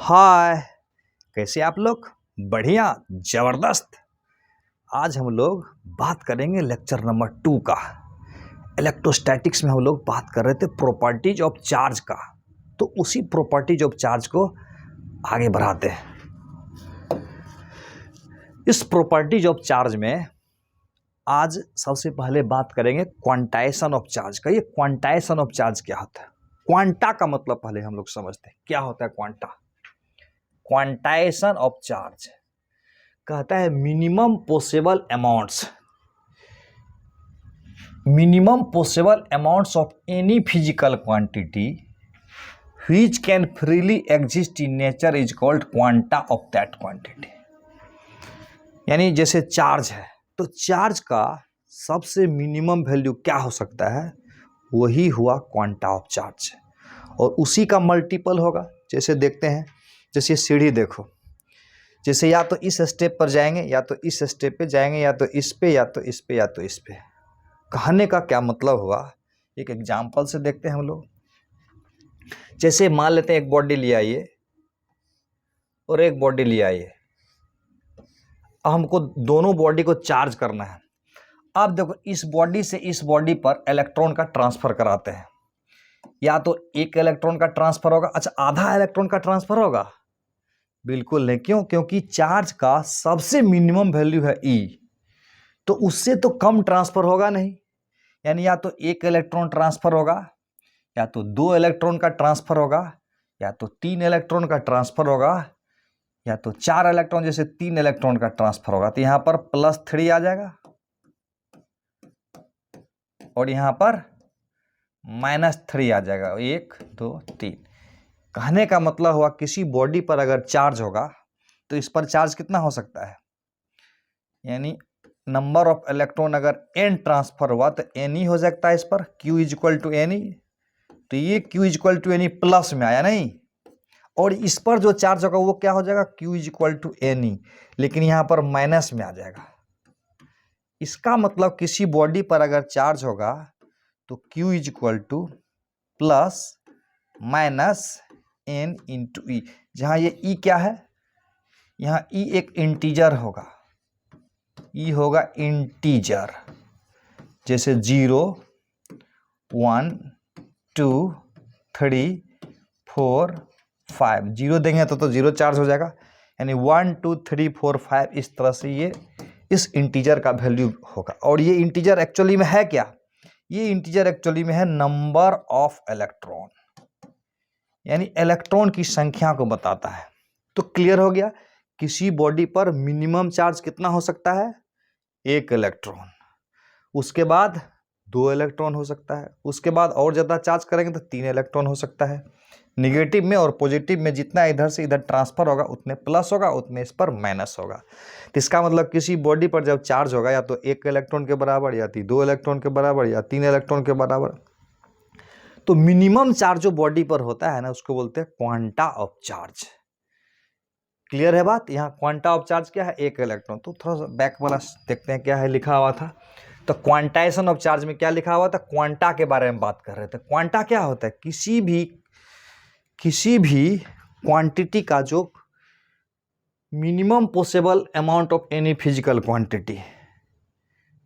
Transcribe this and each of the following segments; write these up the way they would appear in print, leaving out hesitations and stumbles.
हाय। कैसे आप लोग? बढ़िया, जबरदस्त। आज हम लोग बात करेंगे लेक्चर नंबर 2 का। इलेक्ट्रोस्टैटिक्स में हम लोग बात कर रहे थे प्रॉपर्टीज ऑफ चार्ज का, तो उसी प्रॉपर्टीज ऑफ चार्ज को आगे बढ़ाते हैं। इस प्रॉपर्टीज ऑफ चार्ज में आज सबसे पहले बात करेंगे क्वांटाइजेशन ऑफ चार्ज का। ये क्वांटाइजेशन ऑफ चार्ज क्या होता है? क्वांटा का मतलब पहले हम लोग समझते हैं क्या होता है क्वांटा। क्वांटाइजेशन ऑफ चार्ज कहता है minimum possible amounts of any physical quantity which can freely exist in nature is called quanta of that quantity. यानी जैसे चार्ज है तो चार्ज का सबसे मिनिमम वैल्यू क्या हो सकता है, वही हुआ क्वांटा ऑफ चार्ज, और उसी का मल्टीपल होगा। जैसे देखते हैं, जैसे सीढ़ी देखो, जैसे या तो इस स्टेप पर जाएंगे या तो इस स्टेप पे जाएंगे, या तो इस पे या तो इस पे या तो इस पे। कहने का क्या मतलब हुआ, एक एग्जांपल से देखते हैं हम लोग। जैसे मान लेते हैं एक बॉडी ले आइए और एक बॉडी ले आइए, हमको दोनों बॉडी को चार्ज करना है। अब देखो इस बॉडी से इस बॉडी पर इलेक्ट्रॉन का ट्रांसफर कराते हैं, या तो एक इलेक्ट्रॉन का ट्रांसफर होगा, अच्छा आधा इलेक्ट्रॉन का ट्रांसफर होगा? बिल्कुल नहीं। क्यों? क्योंकि चार्ज का सबसे मिनिमम वैल्यू है E, तो उससे तो कम ट्रांसफर होगा नहीं। यानी या तो एक इलेक्ट्रॉन ट्रांसफर होगा, या तो दो इलेक्ट्रॉन का ट्रांसफर होगा, या तो तीन इलेक्ट्रॉन का ट्रांसफर होगा, या तो चार इलेक्ट्रॉन, जैसे तीन इलेक्ट्रॉन का ट्रांसफर होगा तो यहां पर +3 आ जाएगा और यहां पर -3 आ जाएगा। 1 2 3। कहने का मतलब हुआ किसी बॉडी पर अगर चार्ज होगा तो इस पर चार्ज कितना हो सकता है, यानी नंबर ऑफ इलेक्ट्रॉन अगर n ट्रांसफर हुआ तो n ही हो सकता है इस पर, Q = n ही। तो ये Q = n प्लस में आया नहीं, और इस पर जो चार्ज होगा वो क्या हो जाएगा, Q = n ही, लेकिन यहां पर माइनस में आ जाएगा। इसका मतलब किसी बॉडी पर अगर चार्ज होगा तो Q = +-n × E, जहां ये E क्या है, यहां E एक इंटीजर होगा, E होगा इंटीजर, जैसे 0 1 2 3 4 5। 0 देंगे तो 0 चार्ज हो जाएगा, यानी 1 2 3 4 5 इस तरह से ये इस इंटीजर का वैल्यू होगा। और ये इंटीजर एक्चुअली में है क्या, ये इंटीजर एक्चुअली में है नंबर ऑफ इलेक्ट्रॉन, यानी इलेक्ट्रॉन की संख्या को बताता है। तो क्लियर हो गया, किसी बॉडी पर मिनिमम चार्ज कितना हो सकता है, एक इलेक्ट्रॉन, उसके बाद 2 इलेक्ट्रॉन हो सकता है, उसके बाद और ज़्यादा चार्ज करेंगे तो 3 इलेक्ट्रॉन हो सकता है। निगेटिव में और पॉजिटिव में जितना इधर से इधर ट्रांसफर होगा उतने प्लस होगा, उतने इस पर माइनस होगा। तो इसका मतलब किसी बॉडी पर जब चार्ज होगा या तो 1 इलेक्ट्रॉन के बराबर, या 2 इलेक्ट्रॉन के बराबर, या 3 इलेक्ट्रॉन के बराबर। तो मिनिमम चार्ज जो बॉडी पर होता है ना, उसको बोलते हैं क्वांटा ऑफ चार्ज। क्लियर है बात? यहाँ क्वांटा ऑफ चार्ज क्या है, 1 इलेक्ट्रॉन। तो थोड़ा सा बैक वाला देखते हैं क्या है लिखा हुआ था। तो क्वांटाइजेशन ऑफ चार्ज में क्या लिखा हुआ था, क्वांटा के बारे में बात कर रहे थे। क्वांटा क्या होता है, किसी भी क्वांटिटी का जो minimum possible amount of any physical quantity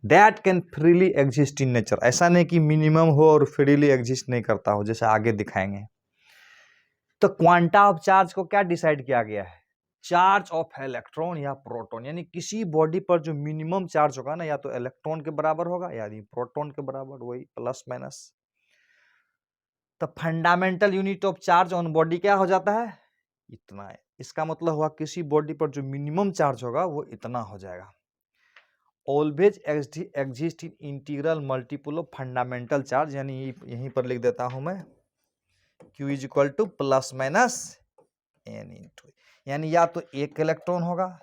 that can freely exist in nature. ऐसा नहीं कि मिनिमम हो और फ्रीली एग्जिस्ट नहीं करता हो, जैसे आगे दिखाएंगे। तो क्वांटा ऑफ चार्ज को क्या डिसाइड किया गया है, चार्ज ऑफ इलेक्ट्रॉन या प्रोटॉन। यानी किसी बॉडी पर जो मिनिमम चार्ज होगा ना, या तो इलेक्ट्रॉन के बराबर होगा या प्रोटॉन के बराबर, वही प्लस माइनस। तो fundamental unit of charge on body क्या हो जाता है, इतना है। इसका मतलब हुआ किसी बॉडी पर जो मिनिमम चार्ज होगा वो इतना हो जाएगा। Always exist in integral multiple of fundamental charge, यानी यहीं पर लिख देता हूं मैं, Q = +-n × यानी या तो 1 इलेक्ट्रॉन होगा,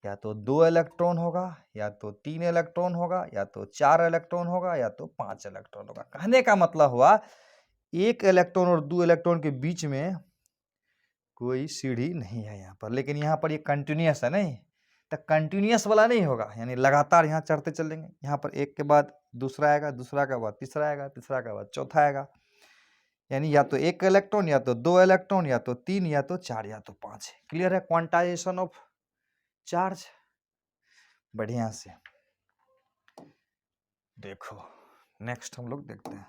या तो 2 इलेक्ट्रॉन होगा, या तो 3 इलेक्ट्रॉन होगा, या तो 4 इलेक्ट्रॉन होगा, या तो 5 इलेक्ट्रॉन होगा। कहने का मतलब हुआ 1 इलेक्ट्रॉन और 2 इलेक्ट्रॉन के बीच में कोई सीढ़ी नहीं है यहाँ पर, लेकिन यहाँ पर ये कंटिन्यूस है नहीं, तो कंटिन्यूस वाला नहीं होगा, यानी लगातार यहाँ चढ़ते चलेंगे। यहाँ पर एक के बाद दूसरा आएगा, दूसरा के बाद तीसरा आएगा, तीसरा के बाद चौथा आएगा। यानी या तो एक इलेक्ट्रॉन, या तो दो इलेक्ट्रॉन, या तो तीन, या तो चार, या तो पांच। क्लियर है क्वांटाइजेशन ऑफ चार्ज। बढ़िया से देखो, नेक्स्ट हम लोग देखते हैं।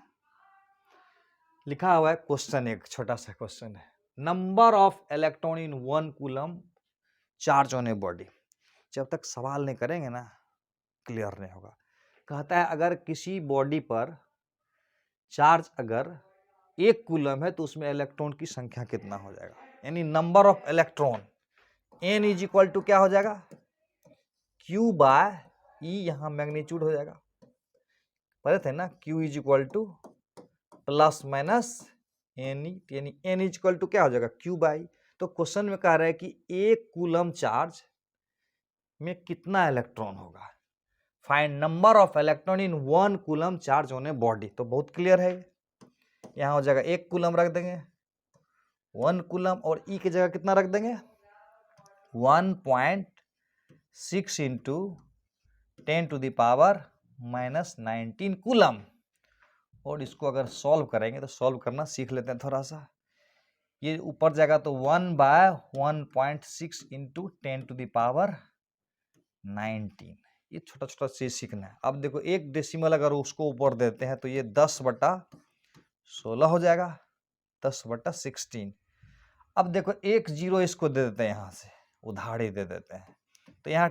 लिखा हुआ है क्वेश्चन, एक छोटा सा क्वेश्चन है, number of electron in 1 coulomb charge on a body. जब तक सवाल नहीं करेंगे ना क्लियर नहीं होगा। कहता है अगर किसी बॉडी पर चार्ज अगर 1 कूलम है तो उसमें इलेक्ट्रॉन की संख्या कितना हो जाएगा, यानी number of electron. n is equal to क्या हो जाएगा, Q बाय E, यहां मैग्नीट्यूड हो जाएगा, पढ़े थे ना, Q is equal to plus minus N, यानी n इज इक्वल टू क्या हो जाएगा, Q बाई। तो क्वेश्चन में कह रहा है कि 1 कूलम चार्ज में कितना इलेक्ट्रॉन होगा, find number of electron in 1 coulomb charge on a body. तो बहुत क्लियर है, यहां हो जाएगा 1 कूलम रख देंगे, 1 कूलम, और E की जगह कितना रख देंगे, 1.6 into 10 to the power minus 19 coulomb. और इसको अगर सॉल्व करेंगे तो सॉल्व करना सीख लेते हैं थोड़ा सा। ये ऊपर जाएगा तो 1/1.6 इंटू 10 टू द पावर 19। ये छोटा छोटा चीज सीखना है। अब देखो एक डेसिमल अगर उसको ऊपर देते हैं तो ये 10/16 हो जाएगा, 10/16। अब देखो एक जीरो इसको दे देते हैं, यहां से उधारी दे देते हैं, तो यहाँ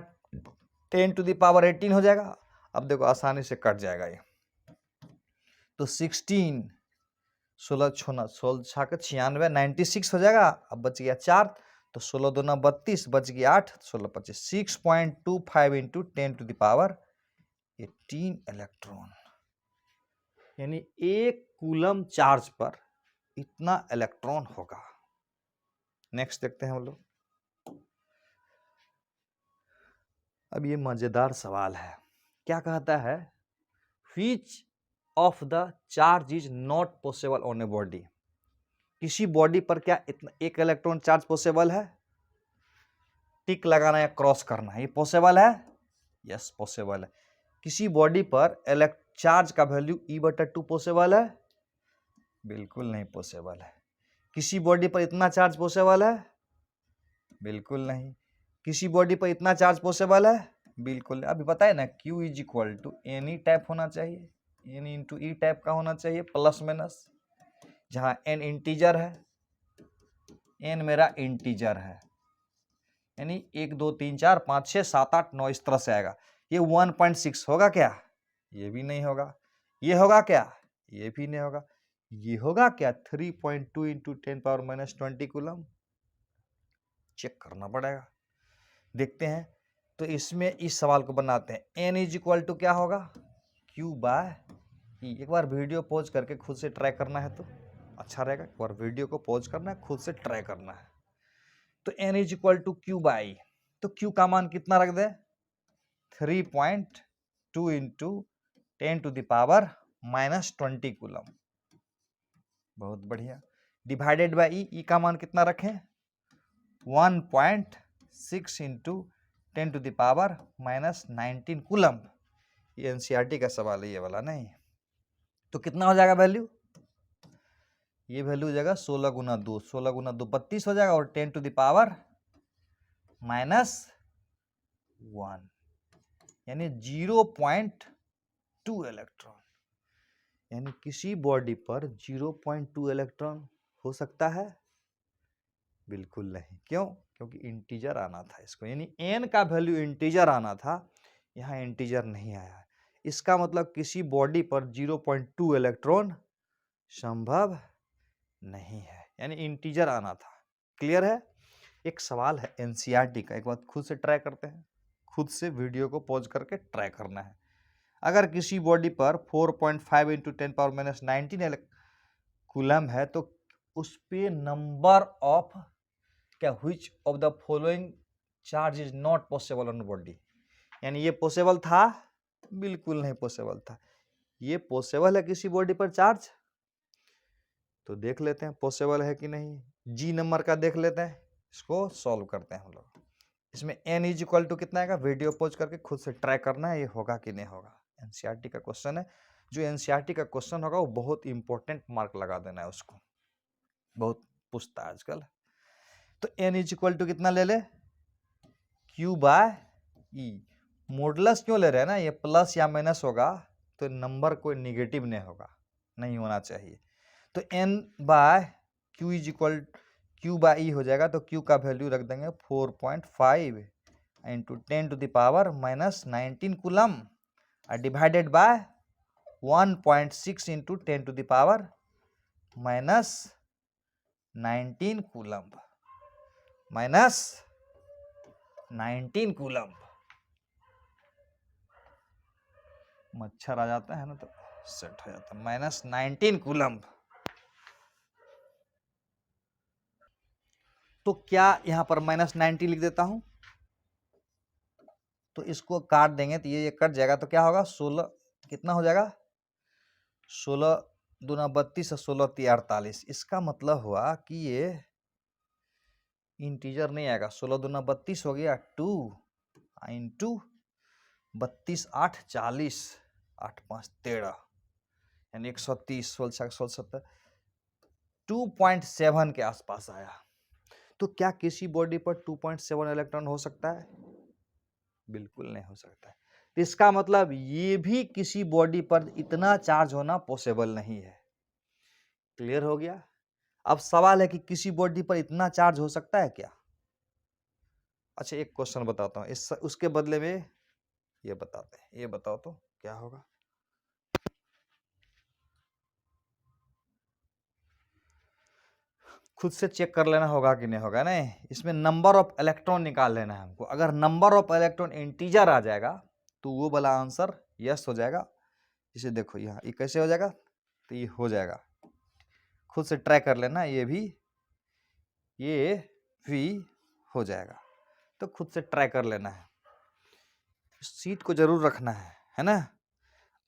10 टू द पावर 18 हो जाएगा। अब देखो आसानी से कट जाएगा ये, तो 16 16 6 96 96 हो जाएगा। अब बच गया 4, तो 16 दूना 32, बच गया 8, 16 25 6.25 into 10 to the power 18 electron, यानी 1 कूलम चार्ज पर इतना इलेक्ट्रॉन होगा। नेक्स्ट देखते हैं हम लोग। अब ये मजेदार सवाल है, क्या कहता है, which of the charge is not possible on a body. किसी बॉडी पर क्या इतना एक इलेक्ट्रॉन चार्ज पॉसिबल है, टिक लगाना या क्रॉस करना, ये पॉसिबल है, यस पॉसिबल है। किसी बॉडी पर चार्ज का वैल्यू E/2 पॉसिबल है, बिल्कुल नहीं पॉसिबल है। किसी बॉडी पर इतना चार्ज पॉसिबल है, बिल्कुल नहीं। किसी बॉडी पर इतना चार्ज पॉसिबल है, बिल्कुल। अभी बताए ना, Q is equal to any type होना चाहिए, एन इंटू ई टाइप का होना चाहिए, प्लस माइनस, जहां n इंटीजर है, n मेरा इंटीजर है, यानी 1 2 3 4 5 6 7 8 9 इस तरह से आएगा। ये 1.6 होगा क्या, ये भी नहीं होगा। ये होगा क्या, ये भी नहीं होगा। ये होगा क्या, 3.2 into 10 power minus 20 coulomb. Check करना पड़ेगा, देखते हैं। तो इसमें इस सवाल को बनाते हैं, n इज इक्वल टू क्या होगा, Q बाय E। एक बार वीडियो पॉज करके खुद से ट्राई करना है तो अच्छा रहेगा, एक बार वीडियो को पॉज करना है, खुद से ट्राई करना है। तो n is equal to Q by E, तो Q का मान कितना रख दे, 3.2 into 10 to the power minus 20 coulomb, बहुत बढ़िया। डिवाइडेड बाई E, E का मान कितना रखें, 1.6 into 10 to the power minus 19 coulomb. ये एनसीईआरटी का सवाल है ये वाला, नहीं। तो कितना हो जाएगा वैल्यू, ये वैल्यू हो जाएगा 16 गुना 2, 16 गुना 2 32 हो जाएगा, और 10 टू द पावर माइनस 1, यानी 0.2 इलेक्ट्रॉन। यानी किसी बॉडी पर 0.2 इलेक्ट्रॉन हो सकता है, बिल्कुल नहीं। क्यों, क्योंकि इंटीजर आना था इसको, यानी n का वैल्यू इंटीजर आना था, यहाँ इंटीजर नहीं आया। इसका मतलब किसी बॉडी पर 0.2 इलेक्ट्रॉन संभव नहीं है, यानी इंटीजर आना था। क्लियर है। एक सवाल है एनसीईआरटी का, एक बार खुद से ट्राई करते हैं, खुद से वीडियो को पॉज करके ट्राई करना है। अगर किसी बॉडी पर 4.5 इंटू 10 पावर माइनस 19 कूलम है, तो उस पे नंबर ऑफ क्या, which of the following charge is not possible on body. यानी ये पॉसिबल था, बिल्कुल नहीं पॉसिबल था। ये पॉसिबल है किसी बॉडी पर चार्ज, तो देख लेते हैं पॉसिबल है कि नहीं। जी नंबर का देख लेते हैं, इसको सॉल्व करते हैं हम लोग। इसमें n इज इक्वल टू कितना आएगा, वीडियो पॉज करके खुद से ट्राई करना है, ये होगा कि नहीं होगा। एनसीईआरटी का क्वेश्चन है, जो एनसीईआरटी का क्वेश्चन होगा वो बहुत इंपॉर्टेंट मार्क लगा देना है उसको, बहुत पूछता है आजकल। तो n इज इक्वल टू कितना ले ले, q बाय ई। मॉडुलस क्यों ले रहे हैं ना, ये प्लस या माइनस होगा तो नंबर कोई निगेटिव नहीं होगा, नहीं होना चाहिए। तो n by q is equal q by e हो जाएगा, तो q का वैल्यू रख देंगे 4.5 into 10⁻⁻19 coulomb divided by 1.6 into 10⁻⁻19 coulomb minus 19 coulomb. मच्छर आ जाता है ना तो सेट हो जाता है, -19 कूलम। तो क्या यहां पर -19 लिख देता हूं, तो इसको काट देंगे तो ये कट जाएगा, तो क्या होगा 16, कितना हो जाएगा 16 दूना 32 और 16 3 48। इसका मतलब हुआ कि ये इंटीजर नहीं आएगा, 16 दूना 32 हो गया 2 इंटू 32 8 40 8 5 13 यानी 130 16 16 70 2.7 के आसपास आया। तो क्या किसी बॉडी पर 2.7 इलेक्ट्रॉन हो सकता है? बिल्कुल नहीं हो सकता है। तो इसका मतलब ये भी किसी बॉडी पर इतना चार्ज होना पॉसिबल नहीं है। क्लियर हो गया? अब सवाल है कि किसी बॉडी पर इतना चार्ज हो सकता है क्या? अच्छा एक क्वेश्चन बताता हूं, इस उसके बदले में ये बताते हैं, ये बताओ तो क्या होगा। खुद से चेक कर लेना होगा कि नहीं होगा, नहीं इसमें नंबर ऑफ इलेक्ट्रॉन निकाल लेना है हमको। अगर नंबर ऑफ इलेक्ट्रॉन इंटीजर आ जाएगा तो वो वाला आंसर यस हो जाएगा। इसे देखो यहाँ ये कैसे हो जाएगा, तो ये हो जाएगा, खुद से ट्राई कर लेना, ये भी हो जाएगा, तो खुद से ट्राई कर लेना है, सीट को जरूर रखना है ना।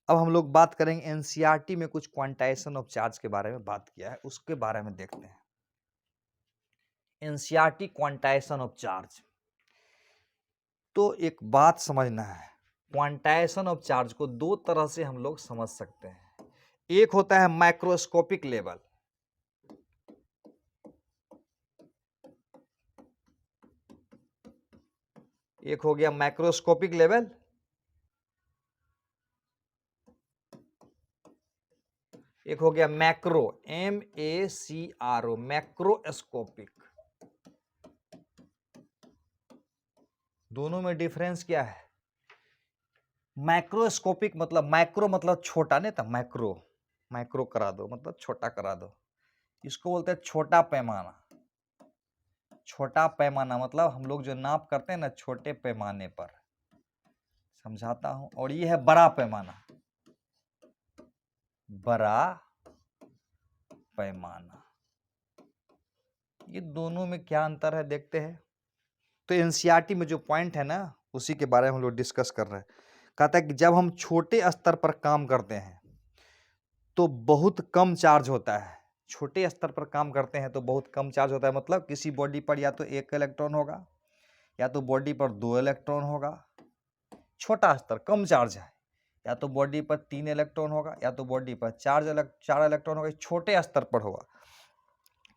अब हम लोग बात करेंगे एनसीईआरटी में कुछ क्वांटाइजेशन ऑफ चार्ज के बारे में बात किया है, उसके बारे में देखते हैं। एनसीईआरटी क्वांटाइजेशन ऑफ चार्ज, तो एक बात समझना है, क्वांटाइजेशन ऑफ चार्ज को दो तरह से हम लोग समझ सकते हैं। एक होता है माइक्रोस्कोपिक लेवल, एक हो गया माइक्रोस्कोपिक लेवल, एक हो गया मैक्रो MACRO मैक्रोस्कोपिक। दोनों में डिफरेंस क्या है? माइक्रोस्कोपिक मतलब माइक्रो मतलब छोटा, नहीं था माइक्रो, माइक्रो करा दो मतलब छोटा करा दो, इसको बोलते हैं छोटा पैमाना। छोटा पैमाना मतलब हम लोग जो नाप करते हैं ना छोटे पैमाने पर, समझाता हूं। और ये है बड़ा पैमाना, बड़ा पैमाना। ये दोनों में क्या अंतर है देखते हैं। तो एनसीईआरटी में जो पॉइंट है ना उसी के बारे में हम लोग डिस्कस कर रहे हैं। कहता है कि जब हम छोटे स्तर पर काम करते हैं तो बहुत कम चार्ज होता है, छोटे स्तर पर काम करते हैं तो बहुत कम चार्ज होता है, मतलब किसी बॉडी पर या तो 1 इलेक्ट्रॉन होगा या तो बॉडी पर 2 इलेक्ट्रॉन होगा, छोटा स्तर कम चार्ज है, या तो बॉडी पर 3 इलेक्ट्रॉन होगा या तो बॉडी पर 4 इलेक्ट्रॉन होगा, छोटे स्तर पर होगा।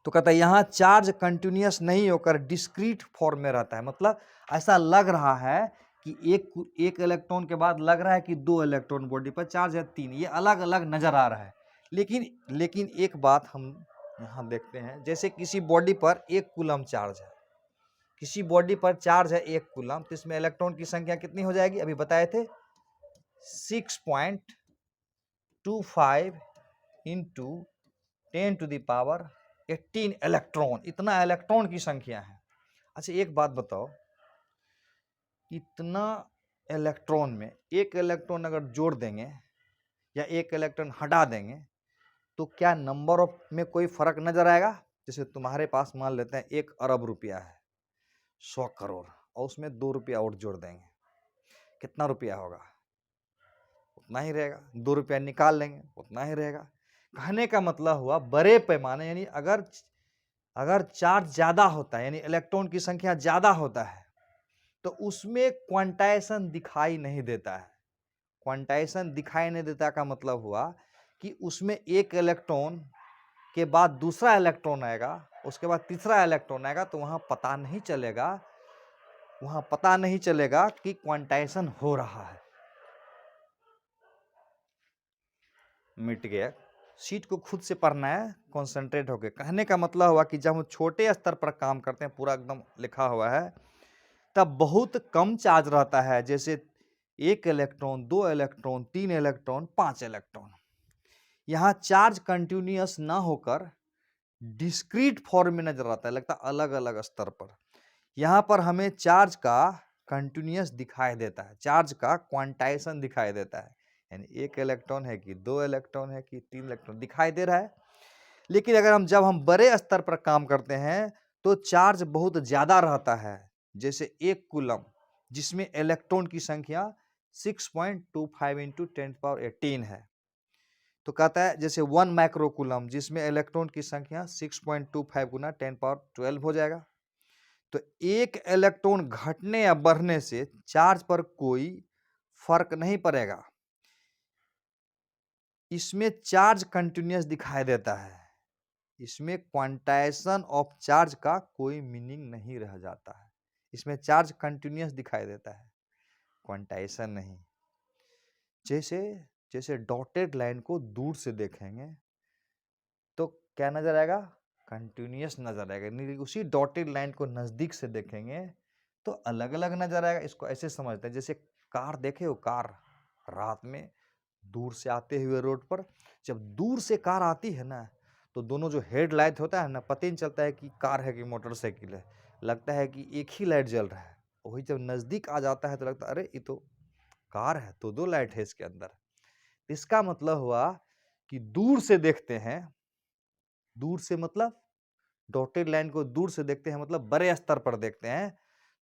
तो कहता है यहाँ चार्ज कंटिन्यूअस नहीं होकर डिस्क्रीट फॉर्म में रहता है, मतलब ऐसा लग रहा है कि एक इलेक्ट्रॉन के बाद लग रहा है कि 2 इलेक्ट्रॉन बॉडी पर चार्ज है 3, ये अलग अलग नजर आ रहा है। लेकिन एक बात हम यहाँ देखते हैं, जैसे किसी बॉडी पर 1 कूलम चार्ज है, किसी बॉडी पर चार्ज है 1 कूलम, तो इसमें इलेक्ट्रॉन की संख्या कितनी हो जाएगी? अभी बताए थे 6.25 इंटू 10⁻18 इलेक्ट्रॉन, इतना इलेक्ट्रॉन की संख्या है। अच्छा एक बात बताओ, इतना इलेक्ट्रॉन में एक इलेक्ट्रॉन अगर जोड़ देंगे या एक इलेक्ट्रॉन हटा देंगे तो क्या नंबर ऑफ में कोई फर्क नजर आएगा? जैसे तुम्हारे पास मान लेते हैं 1 अरब रुपया है, 100 करोड़, और उसमें 2 रुपया और जोड़ देंगे, कितना रुपया होगा? उतना ही रहेगा। 2 रुपया निकाल लेंगे, उतना ही रहेगा। कहने का मतलब हुआ बड़े पैमाने, यानी अगर चार्ज ज्यादा होता है यानी इलेक्ट्रॉन की संख्या ज्यादा होता है तो उसमें क्वांटाइजेशन दिखाई नहीं देता है, क्वांटाइजेशन दिखाई नहीं देता का मतलब हुआ कि उसमें एक इलेक्ट्रॉन के बाद दूसरा इलेक्ट्रॉन आएगा, उसके बाद तीसरा इलेक्ट्रॉन आएगा, तो वहां पता नहीं चलेगा कि क्वांटाइजेशन हो रहा है। मिट गया। शीट को खुद से पढ़ना है, कंसंट्रेट होके। कहने का मतलब हुआ कि जब हम छोटे स्तर पर काम करते हैं, पूरा एकदम लिखा हुआ है, तब बहुत कम चार्ज रहता है, जैसे 1 इलेक्ट्रॉन, 2 इलेक्ट्रॉन, 3 इलेक्ट्रॉन, 5 इलेक्ट्रॉन। यहाँ चार्ज कंटिन्यूअस ना होकर डिस्क्रीट फॉर्म में नजर आता है, लगता है अलग अलग स्तर पर। यहाँ पर हमें चार्ज का कंटिन्यूअस दिखाई देता है, चार्ज का क्वांटाइजेशन दिखाई देता है, यानी 1 इलेक्ट्रॉन है कि 2 इलेक्ट्रॉन है कि 3 इलेक्ट्रॉन दिखाई दे रहा है। लेकिन अगर जब हम बड़े स्तर पर काम करते हैं तो चार्ज बहुत ज्यादा रहता है, जैसे 1 कूलम जिसमें इलेक्ट्रॉन की संख्या 6.25 इंटू 10⁻18 है, तो कहता है जैसे 1 माइक्रोकूलम जिसमें इलेक्ट्रॉन की संख्या 6.25 गुना 10⁻12 हो जाएगा। तो एक इलेक्ट्रॉन घटने या बढ़ने से चार्ज पर कोई फर्क नहीं पड़ेगा, इसमें चार्ज कंटिन्यूअस दिखाई देता है, इसमें क्वांटाइजेशन ऑफ चार्ज का कोई मीनिंग नहीं रह जाता है, इसमें चार्ज कंटिन्यूअस दिखाई देता है, क्वांटाइजेशन नहीं। जैसे डॉटेड लाइन को दूर से देखेंगे तो क्या नजर आएगा, कंटिन्यूअस नजर आएगा। उसी डॉटेड लाइन को नजदीक से देखेंगे तो अलग अलग नजर आएगा। इसको ऐसे समझते हैं, जैसे कार देखे हो, कार रात में दूर से आते हुए रोड पर, जब दूर से कार आती है ना, तो दोनों जो हेडलाइट होता है ना, पता ही नहीं चलता है कि कार है कि मोटरसाइकिल है, लगता है कि एक ही लाइट जल रहा है। वही जब नजदीक आ जाता है तो लगता है अरे ये तो कार है, तो 2 लाइट है इसके अंदर। इसका मतलब हुआ कि दूर से देखते हैं, दूर से मतलब डॉटेड लाइन को दूर से देखते हैं, मतलब बड़े स्तर पर देखते हैं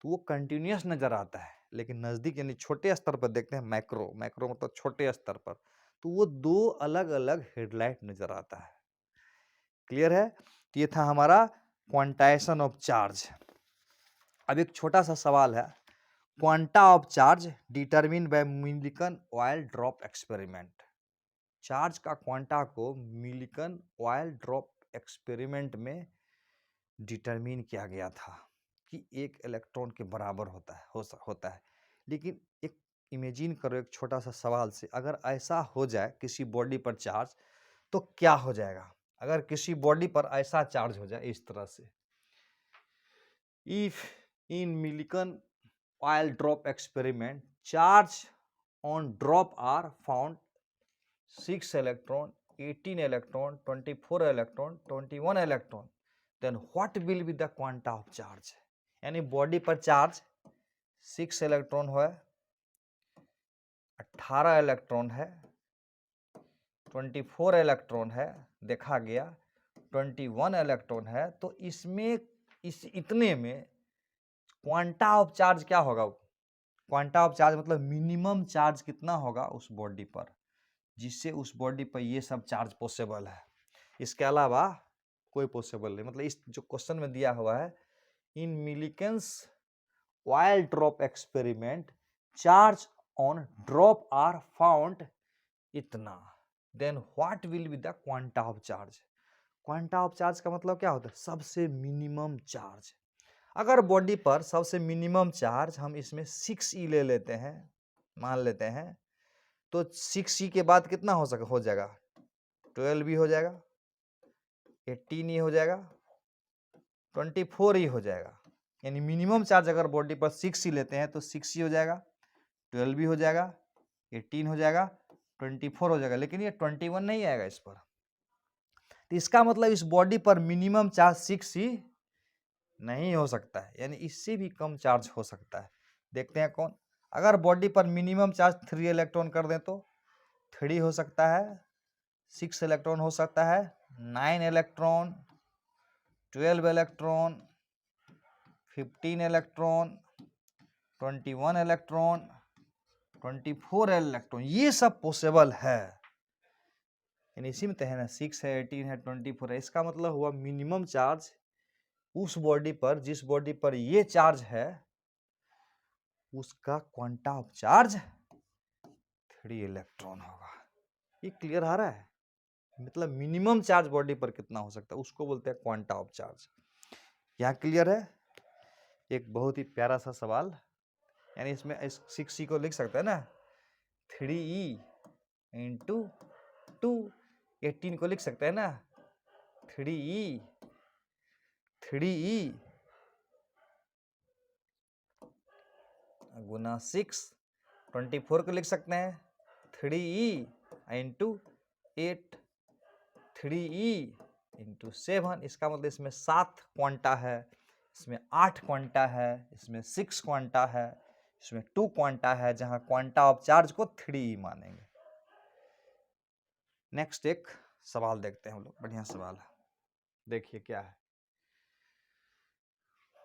तो वो कंटिन्यूअस नजर आता है, लेकिन नजदीक यानी छोटे स्तर पर देखते हैं, मैक्रो मतलब छोटे स्तर पर, तो वो 2 अलग अलग हेडलाइट नजर आता है। क्लियर है? तो ये था हमारा क्वांटाइजेशन ऑफ चार्ज। अब एक छोटा सा सवाल है, quanta of charge determine by Millikan oil drop experiment. Charge का क्वांटा को मिलिकन ऑयल ड्रॉप एक्सपेरिमेंट में डिटरमिन किया गया था कि 1 इलेक्ट्रॉन के बराबर होता है। लेकिन एक इमेजिन करो, एक छोटा सा सवाल से, अगर ऐसा हो जाए किसी बॉडी पर चार्ज, तो क्या हो जाएगा? अगर किसी बॉडी पर ऐसा चार्ज हो जाए इस तरह से, if in Millikan oil drop experiment charge on drop are found 6 electron, 18 electron, 24 electron, 21 electron, then what will be the quanta of charge? यानी बॉडी पर चार्ज 6 इलेक्ट्रॉन है, 18 इलेक्ट्रॉन है, 24 इलेक्ट्रॉन है, देखा गया 21 इलेक्ट्रॉन है, तो इसमें इतने में क्वांटा ऑफ चार्ज क्या होगा? क्वांटा ऑफ चार्ज मतलब मिनिमम चार्ज कितना होगा उस बॉडी पर, जिससे उस बॉडी पर ये सब चार्ज पॉसिबल है। इसके अलावा कोई पॉसिबल नहीं। मतलब इस जो क्वेश्चन में दिया हुआ है, in Millikan's oil drop experiment charge on drop are found इतना, then what will be the quanta of charge. Quanta of charge का मतलब क्या होता है? सबसे मिनिमम चार्ज। अगर बॉडी पर सबसे मिनिमम चार्ज हम इसमें 6e ले लेते हैं, मान लेते हैं, तो 6e के बाद कितना हो जाएगा? 12 हो जाएगा, 18 हो जाएगा, 24 हो जाएगा। यानी मिनिमम चार्ज अगर बॉडी पर 6 लेते हैं तो 6 हो जाएगा, 12 हो जाएगा, 18 हो जाएगा, 24 हो जाएगा, लेकिन ये 21 नहीं आएगा इस पर। तो इसका मतलब इस बॉडी पर मिनिमम चार्ज 6 नहीं हो सकता है, यानी इससे भी कम चार्ज हो सकता है। देखते हैं कौन। अगर बॉडी पर मिनिमम चार्ज 3 इलेक्ट्रॉन कर दें तो 3 हो सकता है, 6 इलेक्ट्रॉन हो सकता है, 9 electron, 12 electron, 15 electron, 21 electron, 24 electron, ये सब पॉसिबल है। यानी इसी में तो है ना, 6 है, 18 है, 24 है। इसका मतलब हुआ मिनिमम चार्ज उस बॉडी पर, जिस बॉडी पर ये चार्ज है, उसका क्वांटा ऑफ चार्ज 3 इलेक्ट्रॉन होगा। ये क्लियर आ रहा है? मतलब मिनिमम चार्ज बॉडी पर कितना हो सकता है उसको बोलते हैं क्वांटा ऑफ चार्ज। यहाँ क्लियर है? एक बहुत ही प्यारा सा सवाल, यानी इसमें इस 6C को लिख सकते हैं ना 3E इंटू 2, 18 को लिख सकते हैं ना 3E गुना 6, 24 को लिख सकते हैं 3E इंटू 8, 3E इंटू 7। इसका मतलब इसमें 7 क्वांटा है, इसमें 8 क्वांटा है, इसमें 6 क्वांटा है, इसमें 2 क्वांटा है, जहां क्वांटा ऑफ चार्ज को 3E मानेंगे। नेक्स्ट एक सवाल देखते हैं हम लोग, बढ़िया सवाल है, देखिए क्या है,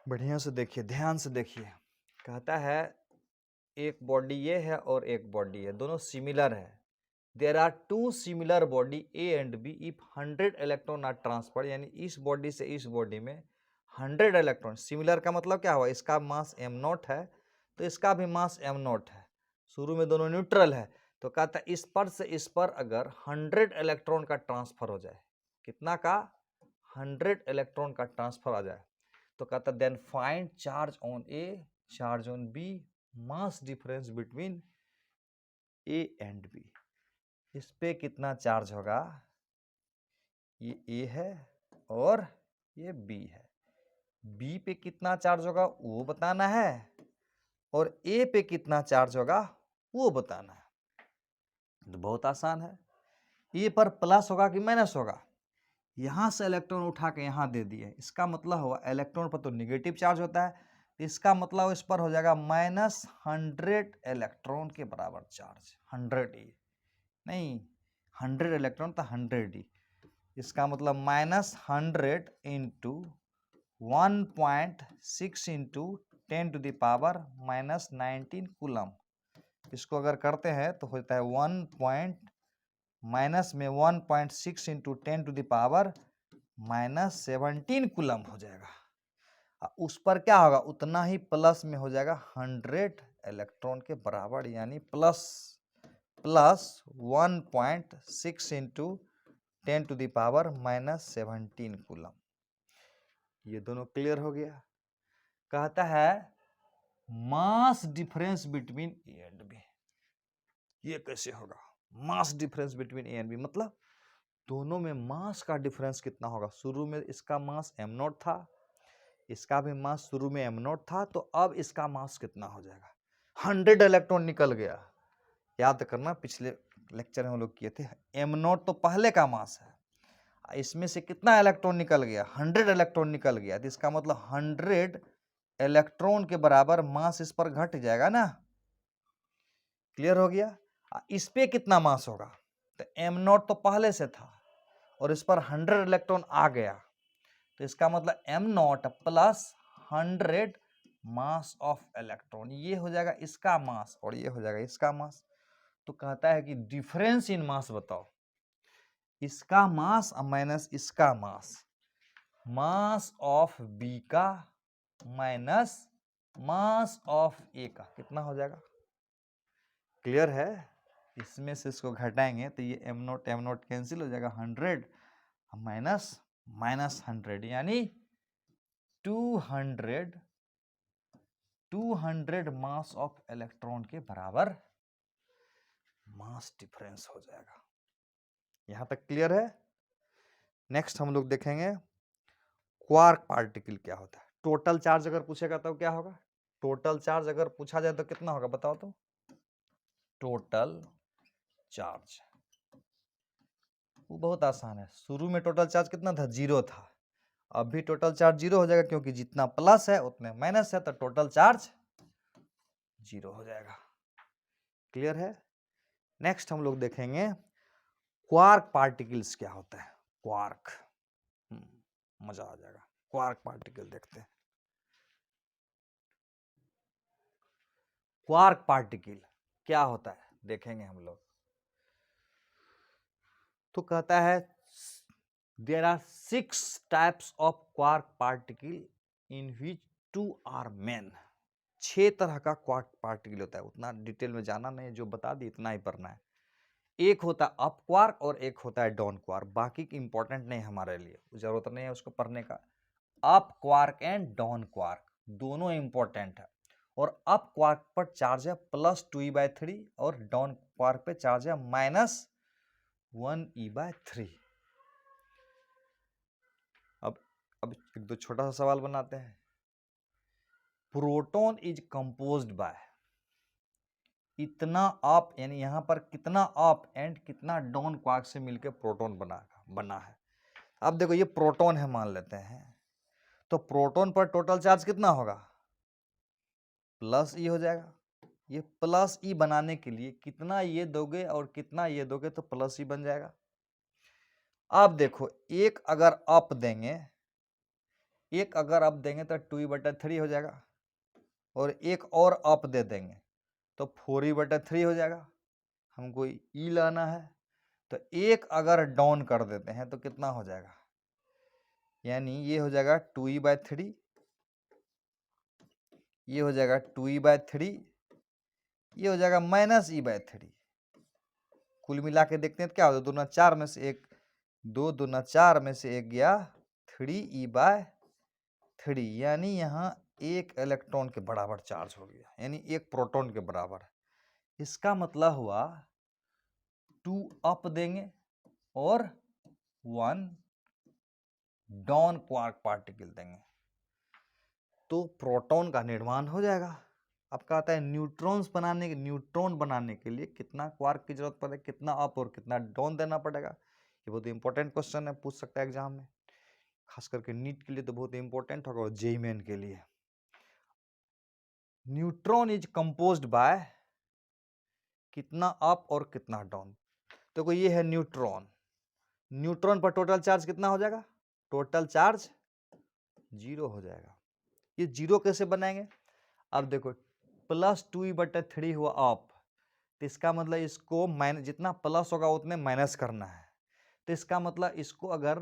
बढ़िया से देखिए, ध्यान से देखिए। कहता है एक बॉडी ये है और एक बॉडी है, दोनों सिमिलर है। There are two similar body A and B if 100 electron are transfer, यानी इस बॉडी से इस बॉडी में 100 इलेक्ट्रॉन, सिमिलर का मतलब क्या हुआ, इसका मास m0 है तो इसका भी मास m0 है, शुरू में दोनों न्यूट्रल है, तो कहता है इस पर से इस पर अगर 100 इलेक्ट्रॉन का ट्रांसफर हो जाए, कितना का, 100 इलेक्ट्रॉन का ट्रांसफर आ जाए, तो कहता then find charge on A, charge on B, mass difference between A and B. इस पे कितना चार्ज होगा, ये ए है और ये बी है, बी पे कितना चार्ज होगा वो बताना है और ए पे कितना चार्ज होगा वो बताना है। तो बहुत आसान है, ए पर प्लस होगा कि माइनस होगा, यहां से इलेक्ट्रॉन उठा के यहां दे दिए, इसका मतलब हुआ इलेक्ट्रॉन पर तो निगेटिव चार्ज होता है, इसका मतलब इस पर हो जाएगा -100 इलेक्ट्रॉन के बराबर चार्ज, 100E नहीं 100 इलेक्ट्रॉन तो 100E, इसका मतलब -100 इंटू 1.6 इंटू 10⁻⁻19 कूलम। इसको अगर करते हैं तो होता है -1.6 इंटू 10⁻⁻17 कूलम हो जाएगा। उस पर क्या होगा, उतना ही प्लस में हो जाएगा 100 इलेक्ट्रॉन के बराबर, यानी प्लस 1.6 इंटू 10⁻⁻17 कूलम। ये दोनों क्लियर हो गया। कहता है mass difference between A and B, ये कैसे होगा, mass difference between A and B मतलब दोनों में मास का डिफरेंस कितना होगा। शुरू में इसका मास m0 था, इसका भी मास शुरू में m0 था, तो अब इसका मास कितना हो जाएगा, 100 इलेक्ट्रॉन निकल गया। याद करना पिछले लेक्चर में हम लोग किए थे, m0 तो पहले का मास है, इसमें से कितना इलेक्ट्रॉन निकल गया, 100 इलेक्ट्रॉन निकल गया, तो इसका मतलब 100 इलेक्ट्रॉन के बराबर मास इस पर घट जाएगा ना। क्लियर हो गया। इस पे कितना मास होगा, तो m0 तो पहले से था और इस पर 100 इलेक्ट्रॉन आ गया, तो इसका मतलब m0 plus 100 mass of electron, ये हो जाएगा इसका मास और ये हो जाएगा इसका मास। तो कहता है कि डिफरेंस इन मास बताओ, इसका मास माइनस इसका मास, मास ऑफ बी का माइनस मास ऑफ ए का कितना हो जाएगा। क्लियर है। इसमें से इसको घटाएंगे तो ये m0 कैंसिल हो जाएगा, 100 माइनस -100 यानी 200 मास ऑफ इलेक्ट्रॉन के बराबर मास डिफरेंस हो जाएगा। यहां तक क्लियर है। नेक्स्ट हम लोग देखेंगे क्वार्क पार्टिकल क्या होता है। टोटल चार्ज अगर पूछेगा तो क्या होगा, टोटल चार्ज अगर पूछा जाए तो कितना होगा बताओ तो, टोटल चार्ज वो बहुत आसान है, शुरू में टोटल चार्ज कितना था, 0 था, अब भी टोटल चार्ज 0 हो जाएगा क्योंकि जितना प्लस है उतने माइनस है, तो टोटल चार्ज 0 हो जाएगा। क्लियर है। नेक्स्ट हम लोग देखेंगे क्वार्क पार्टिकल्स क्या होता है, क्वार्क, मजा आ जाएगा। क्वार्क पार्टिकल देखते हैं, क्वार्क पार्टिकल क्या होता है देखेंगे हम लोग। तो कहता है there are 6 types of quark particle in which 2 are main. 6 तरह का क्वार्क पार्टिकल होता है, उतना डिटेल में जाना नहीं, जो बता दी इतना ही पढ़ना है। एक होता है अप क्वार्क और एक होता है डाउन क्वार्क, बाकी इंपॉर्टेंट नहीं हमारे लिए, जरूरत नहीं है उसको पढ़ने का। Up quark and down quark दोनों इंपॉर्टेंट है, और अप क्वार्क पर चार्ज है +2e/3 और डाउन क्वार्क पे चार्ज है -1e/3। अब एक दो छोटा सा सवाल बनाते हैं। प्रोटॉन इज कंपोज्ड बाय, इतना अप यानी यहां पर कितना अप एंड कितना डाउन क्वार्क से मिलकर प्रोटॉन बना है। अब देखो ये प्रोटॉन है मान लेते हैं, तो प्रोटॉन पर टोटल चार्ज कितना होगा, +E हो जाएगा। ये +E बनाने के लिए कितना ये दोगे और कितना ये दोगे तो +E बन जाएगा। अब देखो एक अगर अप देंगे तो 2e/3 हो जाएगा, और एक और अप दे देंगे तो 4e/3 हो जाएगा। हमको E लाना है, तो एक अगर डाउन कर देते हैं तो कितना हो जाएगा, यानी ये हो जाएगा 2e/3, ये हो जाएगा 2e/3, ये हो जाएगा -e/3। कुल मिला के देखते हैं तो क्या होगा, 2 × 4 में से एक, 2 × 4 में से एक गया 3e/3, यानी यहाँ एक इलेक्ट्रॉन के बराबर चार्ज हो गया, यानी एक प्रोटॉन के बराबर। इसका मतलब हुआ 2 अप देंगे और 1 डाउन क्वार्क पार्टिकल देंगे तो प्रोटॉन का निर्माण हो जाएगा। अब कहता है न्यूट्रॉन बनाने के लिए कितना क्वार्क की जरूरत पड़ेगी, कितना अप और कितना डाउन देना पड़ेगा। ये बहुत इंपॉर्टेंट क्वेश्चन है, पूछ सकता है एग्जाम में, खास करके नीट के लिए तो बहुत इंपॉर्टेंट होगा, और जेईई मेन के लिए। न्यूट्रॉन इज कंपोज्ड बाय, कितना अप और कितना डाउन। तो ये है न्यूट्रॉन, न्यूट्रॉन पर टोटल चार्ज कितना हो जाएगा, टोटल चार्ज 0 हो जाएगा। ये 0 कैसे बनाएंगे, अब देखो +2e/3 हुआ अप, तो इसका मतलब इसको माइनस, जितना प्लस होगा उतने माइनस करना है, तो इसका मतलब इसको अगर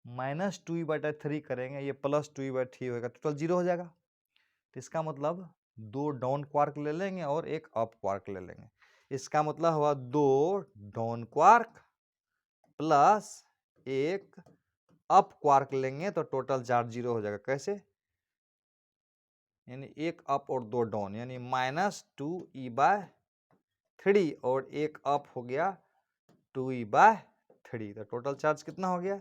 -2e/3 करेंगे, ये +2e/3 होगा, टोटल 0 हो जाएगा। तो इसका मतलब 2 डाउन क्वार्क ले लेंगे और एक अप क्वार्क ले लेंगे, इसका मतलब हुआ 2 डाउन क्वार्क प्लस एक अप क्वार्क लेंगे तो टोटल चार्ज 0 हो जाएगा। कैसे, यानी एक अप और 2 डाउन, यानी -2e/3 और एक अप हो गया 2e/3, तो टोटल चार्ज कितना हो गया,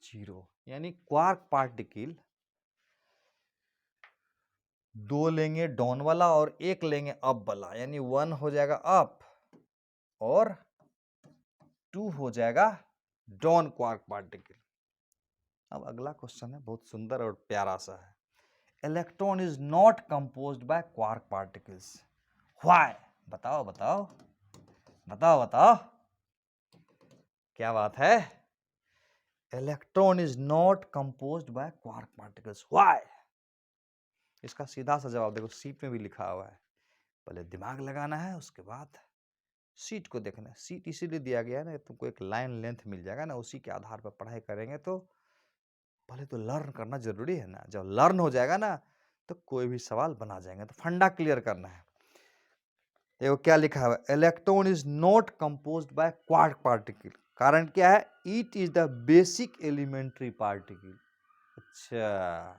0। यानी क्वार्क पार्टिकल 2 लेंगे डाउन वाला और एक लेंगे अप वाला, यानी 1 हो जाएगा अप और 2 हो जाएगा डाउन क्वार्क पार्टिकल। अब अगला क्वेश्चन है, बहुत सुंदर और प्यारा सा है। Electron is not composed by quark particles, why, बताओ बताओ बताओ बताओ, क्या बात है, electron is not composed by quark particles, why. इसका सीधा सा जवाब देखो, सीट में भी लिखा हुआ है, पहले दिमाग लगाना है, उसके बाद सीट को देखना है। सीट इसीलिए दिया गया है ना, तुमको एक लाइन लेंथ मिल जाएगा ना, उसी के आधार पर पढ़ाई करेंगे तो पहले तो लर्न करना जरूरी है ना, जब लर्न हो जाएगा ना तो कोई भी सवाल बना जाएंगे, तो फंडा क्लियर करना है। देखो क्या लिखा हुआ है, electron is not composed by quark particle, कारण क्या है, it is the basic elementary particle. अच्छा,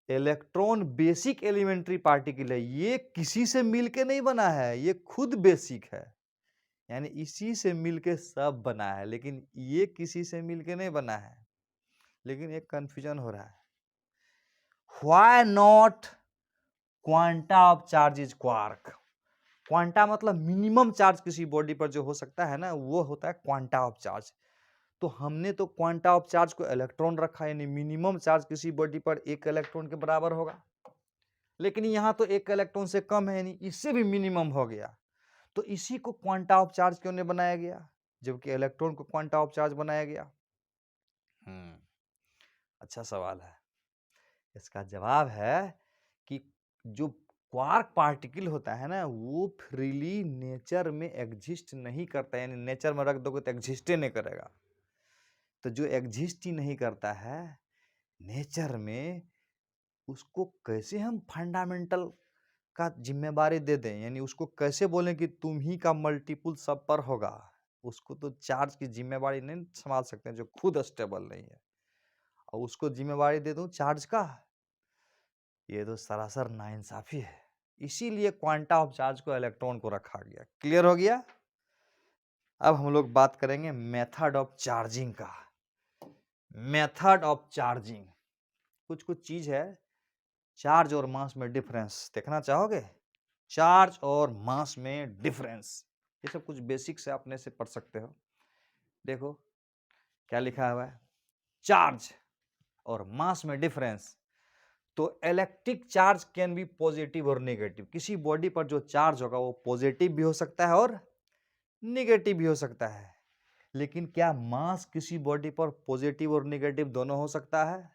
इलेक्ट्रॉन बेसिक एलिमेंट्री पार्टिकल है, ये किसी से मिलके नहीं बना है, ये खुद बेसिक है, यानी इसी से मिलके सब बना है, लेकिन ये किसी से मिलके नहीं बना है। लेकिन एक कंफ्यूजन हो रहा है, why not quanta of charge is quark. Quanta मतलब मिनिमम चार्ज किसी बॉडी पर जो हो सकता है ना, वो होता है क्वांटा ऑफ चार्ज। तो हमने तो क्वांटा ऑफ चार्ज को इलेक्ट्रॉन रखा, यानी मिनिमम चार्ज किसी बॉडी पर एक इलेक्ट्रॉन के बराबर होगा, लेकिन यहाँ तो एक इलेक्ट्रॉन से कम है, यानी इससे भी मिनिमम हो गया, तो इसी को क्वांटा ऑफ चार्ज क्यों नहीं बनाया गया, जबकि इलेक्ट्रॉन को क्वांटा ऑफ चार्ज बनाया गया। अच्छा सवाल है। इसका जवाब है कि जो क्वार्क पार्टिकल होता है ना, वो फ्रीली नेचर में एग्जिस्ट नहीं करता, यानी नेचर में रख दोगे तो एग्जिस्ट ही नहीं करेगा। तो जो एग्जिस्ट ही नहीं करता है नेचर में, उसको कैसे हम फंडामेंटल का जिम्मेवारी दे दें, यानी उसको कैसे बोलें कि तुम ही का मल्टीपुल सब पर होगा। उसको तो चार्ज की जिम्मेवारी नहीं संभाल सकते हैं जो खुद स्टेबल नहीं है, और उसको जिम्मेवारी दे दूं चार्ज का, ये तो सरासर नाइंसाफी है। इसीलिए क्वांटा ऑफ चार्ज को इलेक्ट्रॉन को रखा गया। क्लियर हो गया। अब हम लोग बात करेंगे मेथड ऑफ चार्जिंग का। मेथड ऑफ चार्जिंग, कुछ कुछ चीज है, चार्ज और मास में डिफरेंस देखना चाहोगे? चार्ज और मास में डिफरेंस, ये सब कुछ बेसिक से अपने से पढ़ सकते हो। देखो क्या लिखा हुआ है, चार्ज और मास में डिफरेंस। तो electric charge can be positive और नेगेटिव। किसी बॉडी पर जो चार्ज होगा वो पॉजिटिव भी हो सकता है और नेगेटिव भी हो सकता है। लेकिन क्या मास किसी बॉडी पर पॉजिटिव और नेगेटिव दोनों हो सकता है?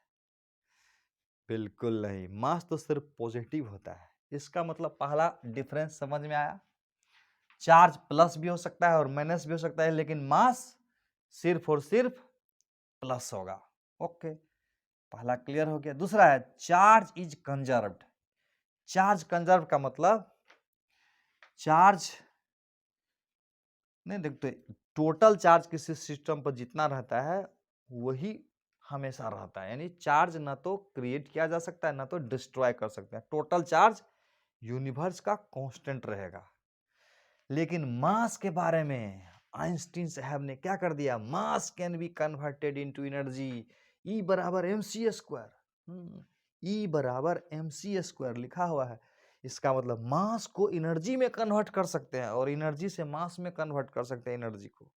बिल्कुल नहीं, मास तो सिर्फ पॉजिटिव होता है। इसका मतलब पहला डिफरेंस समझ में आया। चार्ज प्लस भी हो सकता है और माइनस भी हो सकता है, लेकिन मास सिर्फ और सिर्फ प्लस होगा। ओके, पहला क्लियर हो गया। दूसरा है charge is conserved. Charge conserve का मतलब चार्ज नहीं, देखते टोटल चार्ज किसी सिस्टम पर जितना रहता है वही हमेशा रहता है, यानी चार्ज ना तो क्रिएट किया जा सकता है ना तो डिस्ट्रॉय कर सकते हैं। टोटल चार्ज यूनिवर्स का कांस्टेंट रहेगा। लेकिन मास के बारे में आइंस्टीन साहब ने क्या कर दिया, मास can be converted into energy. E बराबर mc स्क्वायर, E बराबर mc स्क्वायर लिखा हुआ है। इसका मतलब मास को एनर्जी में कन्वर्ट कर सकते हैं और एनर्जी से मास में कन्वर्ट कर सकते हैं एनर्जी को।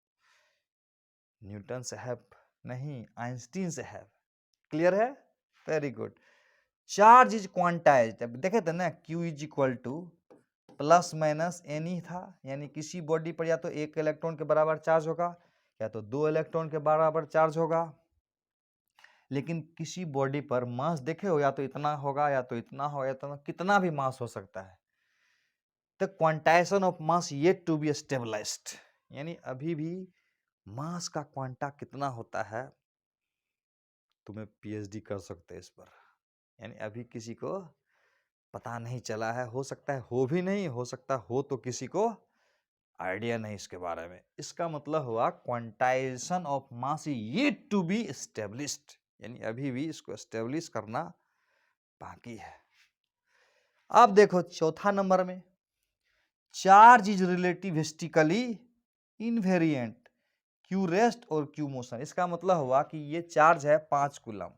न्यूटन साहब नहीं, आइंस्टीन साहब। क्लियर है? Very good. Charge is quantized. अब देखे थे ना, Q is equal to plus minus n ही था, यानी किसी बॉडी पर या तो एक इलेक्ट्रॉन के बराबर चार्ज होगा या तो दो इलेक्ट्रॉन के बराबर चार्ज होगा। लेकिन किसी बॉडी पर मास देखे हो, या तो इतना होगा या तो इतना होगा, या तो कितना भी मास हो सकता है। The quantisation of mass yet to be stabilised, यानी अभी भी मास का क्वांटा कितना होता है, तुम्हें पीएचडी कर सकते हैं इस पर, यानी अभी किसी को पता नहीं चला है। हो सकता है हो भी नहीं, हो सकता हो तो किसी को आइडिया नहीं इसके बारे में। इसका मतलब हुआ quantisation of mass yet to be established, यानी अभी भी इसको एस्टेब्लिश करना बाकी है। अब देखो चौथा नंबर में, charge is relativistically invariant, Q rest और क्यू मोशन। इसका मतलब हुआ कि ये चार्ज है 5 कूलम,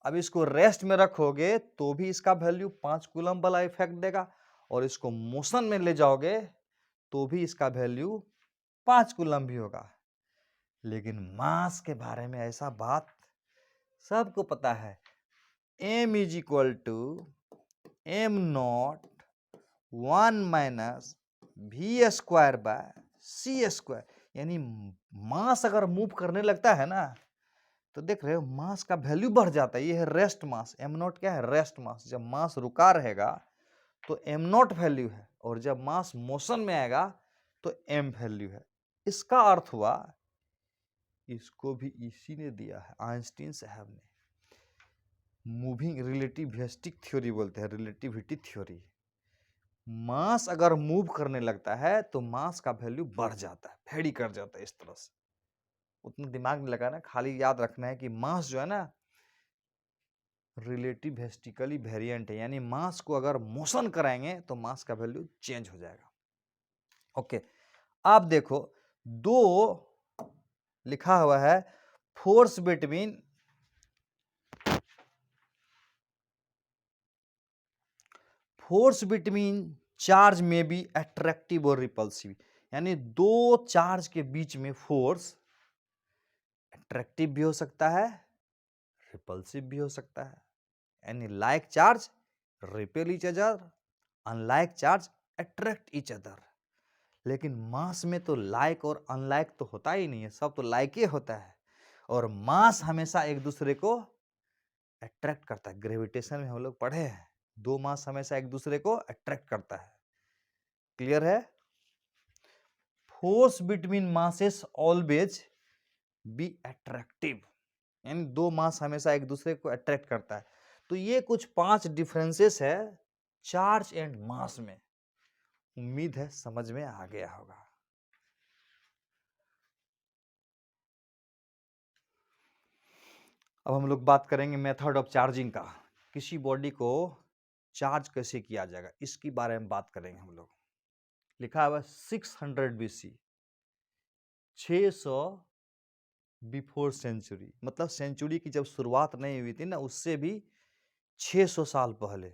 अब इसको रेस्ट में रखोगे तो भी इसका वैल्यू 5 कूलम वाला इफेक्ट देगा, और इसको मोशन में ले जाओगे तो भी इसका वैल्यू 5 कूलम भी होगा। लेकिन मास के बारे में ऐसा बात सबको पता है, m is equal to m not 1 minus v square by c square. यानी मास अगर मूव करने लगता है ना, तो देख रहे हो मास का वैल्यू बढ़ जाता है। ये है रेस्ट मास, m नॉट क्या है, रेस्ट मास। जब मास रुका रहेगा तो m नॉट वैल्यू है, और जब मास मोशन में आएगा तो m वैल्यू है। इसका अर्थ हुआ, इसको भी इसी ने दिया है, आइंस्टीन साहब ने, मूविंग रिलेटिविस्टिक थ्योरी बोलते हैं, रिलेटिविटी थ्योरी। मास अगर मूव करने लगता है तो मास का वैल्यू बढ़ जाता है, वेरी कर जाता है इस तरह से। उतना दिमाग नहीं लगाना, खाली याद रखना है कि मास जो है ना रिलेटिविस्टिकली वेरिएंट है, यानी मास को अगर मोशन कराएंगे तो मास का वैल्यू चेंज हो जाएगा। ओके, अब देखो दो लिखा हुआ है, फोर्स बिटवीन चार्ज में भी अट्रैक्टिव और रिपल्सिव, यानी दो चार्ज के बीच में फोर्स अट्रैक्टिव भी हो सकता है, रिपल्सिव भी हो सकता है। यानी like charge repel each other, unlike charge attract each other. लेकिन मास में तो लाइक और अनलाइक तो होता ही नहीं है, सब तो लाइक ही होता है। और मास हमेशा एक दूसरे को अट्रैक्ट करता है। ग्रेविटेशन में हम लोग पढ़े हैं, दो मास हमेशा एक दूसरे को अट्रैक्ट करता है। क्लियर है? Force between masses always be attractive, यानी दो मास हमेशा एक दूसरे को अट्रैक्ट करता है। तो ये कुछ 5 डिफरेंसेस है चार्ज एंड मास में। उम्मीद है समझ में आ गया होगा। अब हम लोग बात करेंगे मेथड ऑफ चार्जिंग का। किसी बॉडी को चार्ज कैसे किया जाएगा इसके बारे में बात करेंगे हम लोग। लिखा हुआ 600 BC, 600 बिफोर सेंचुरी, मतलब सेंचुरी की जब शुरुआत नहीं हुई थी ना, उससे भी 600 साल पहले।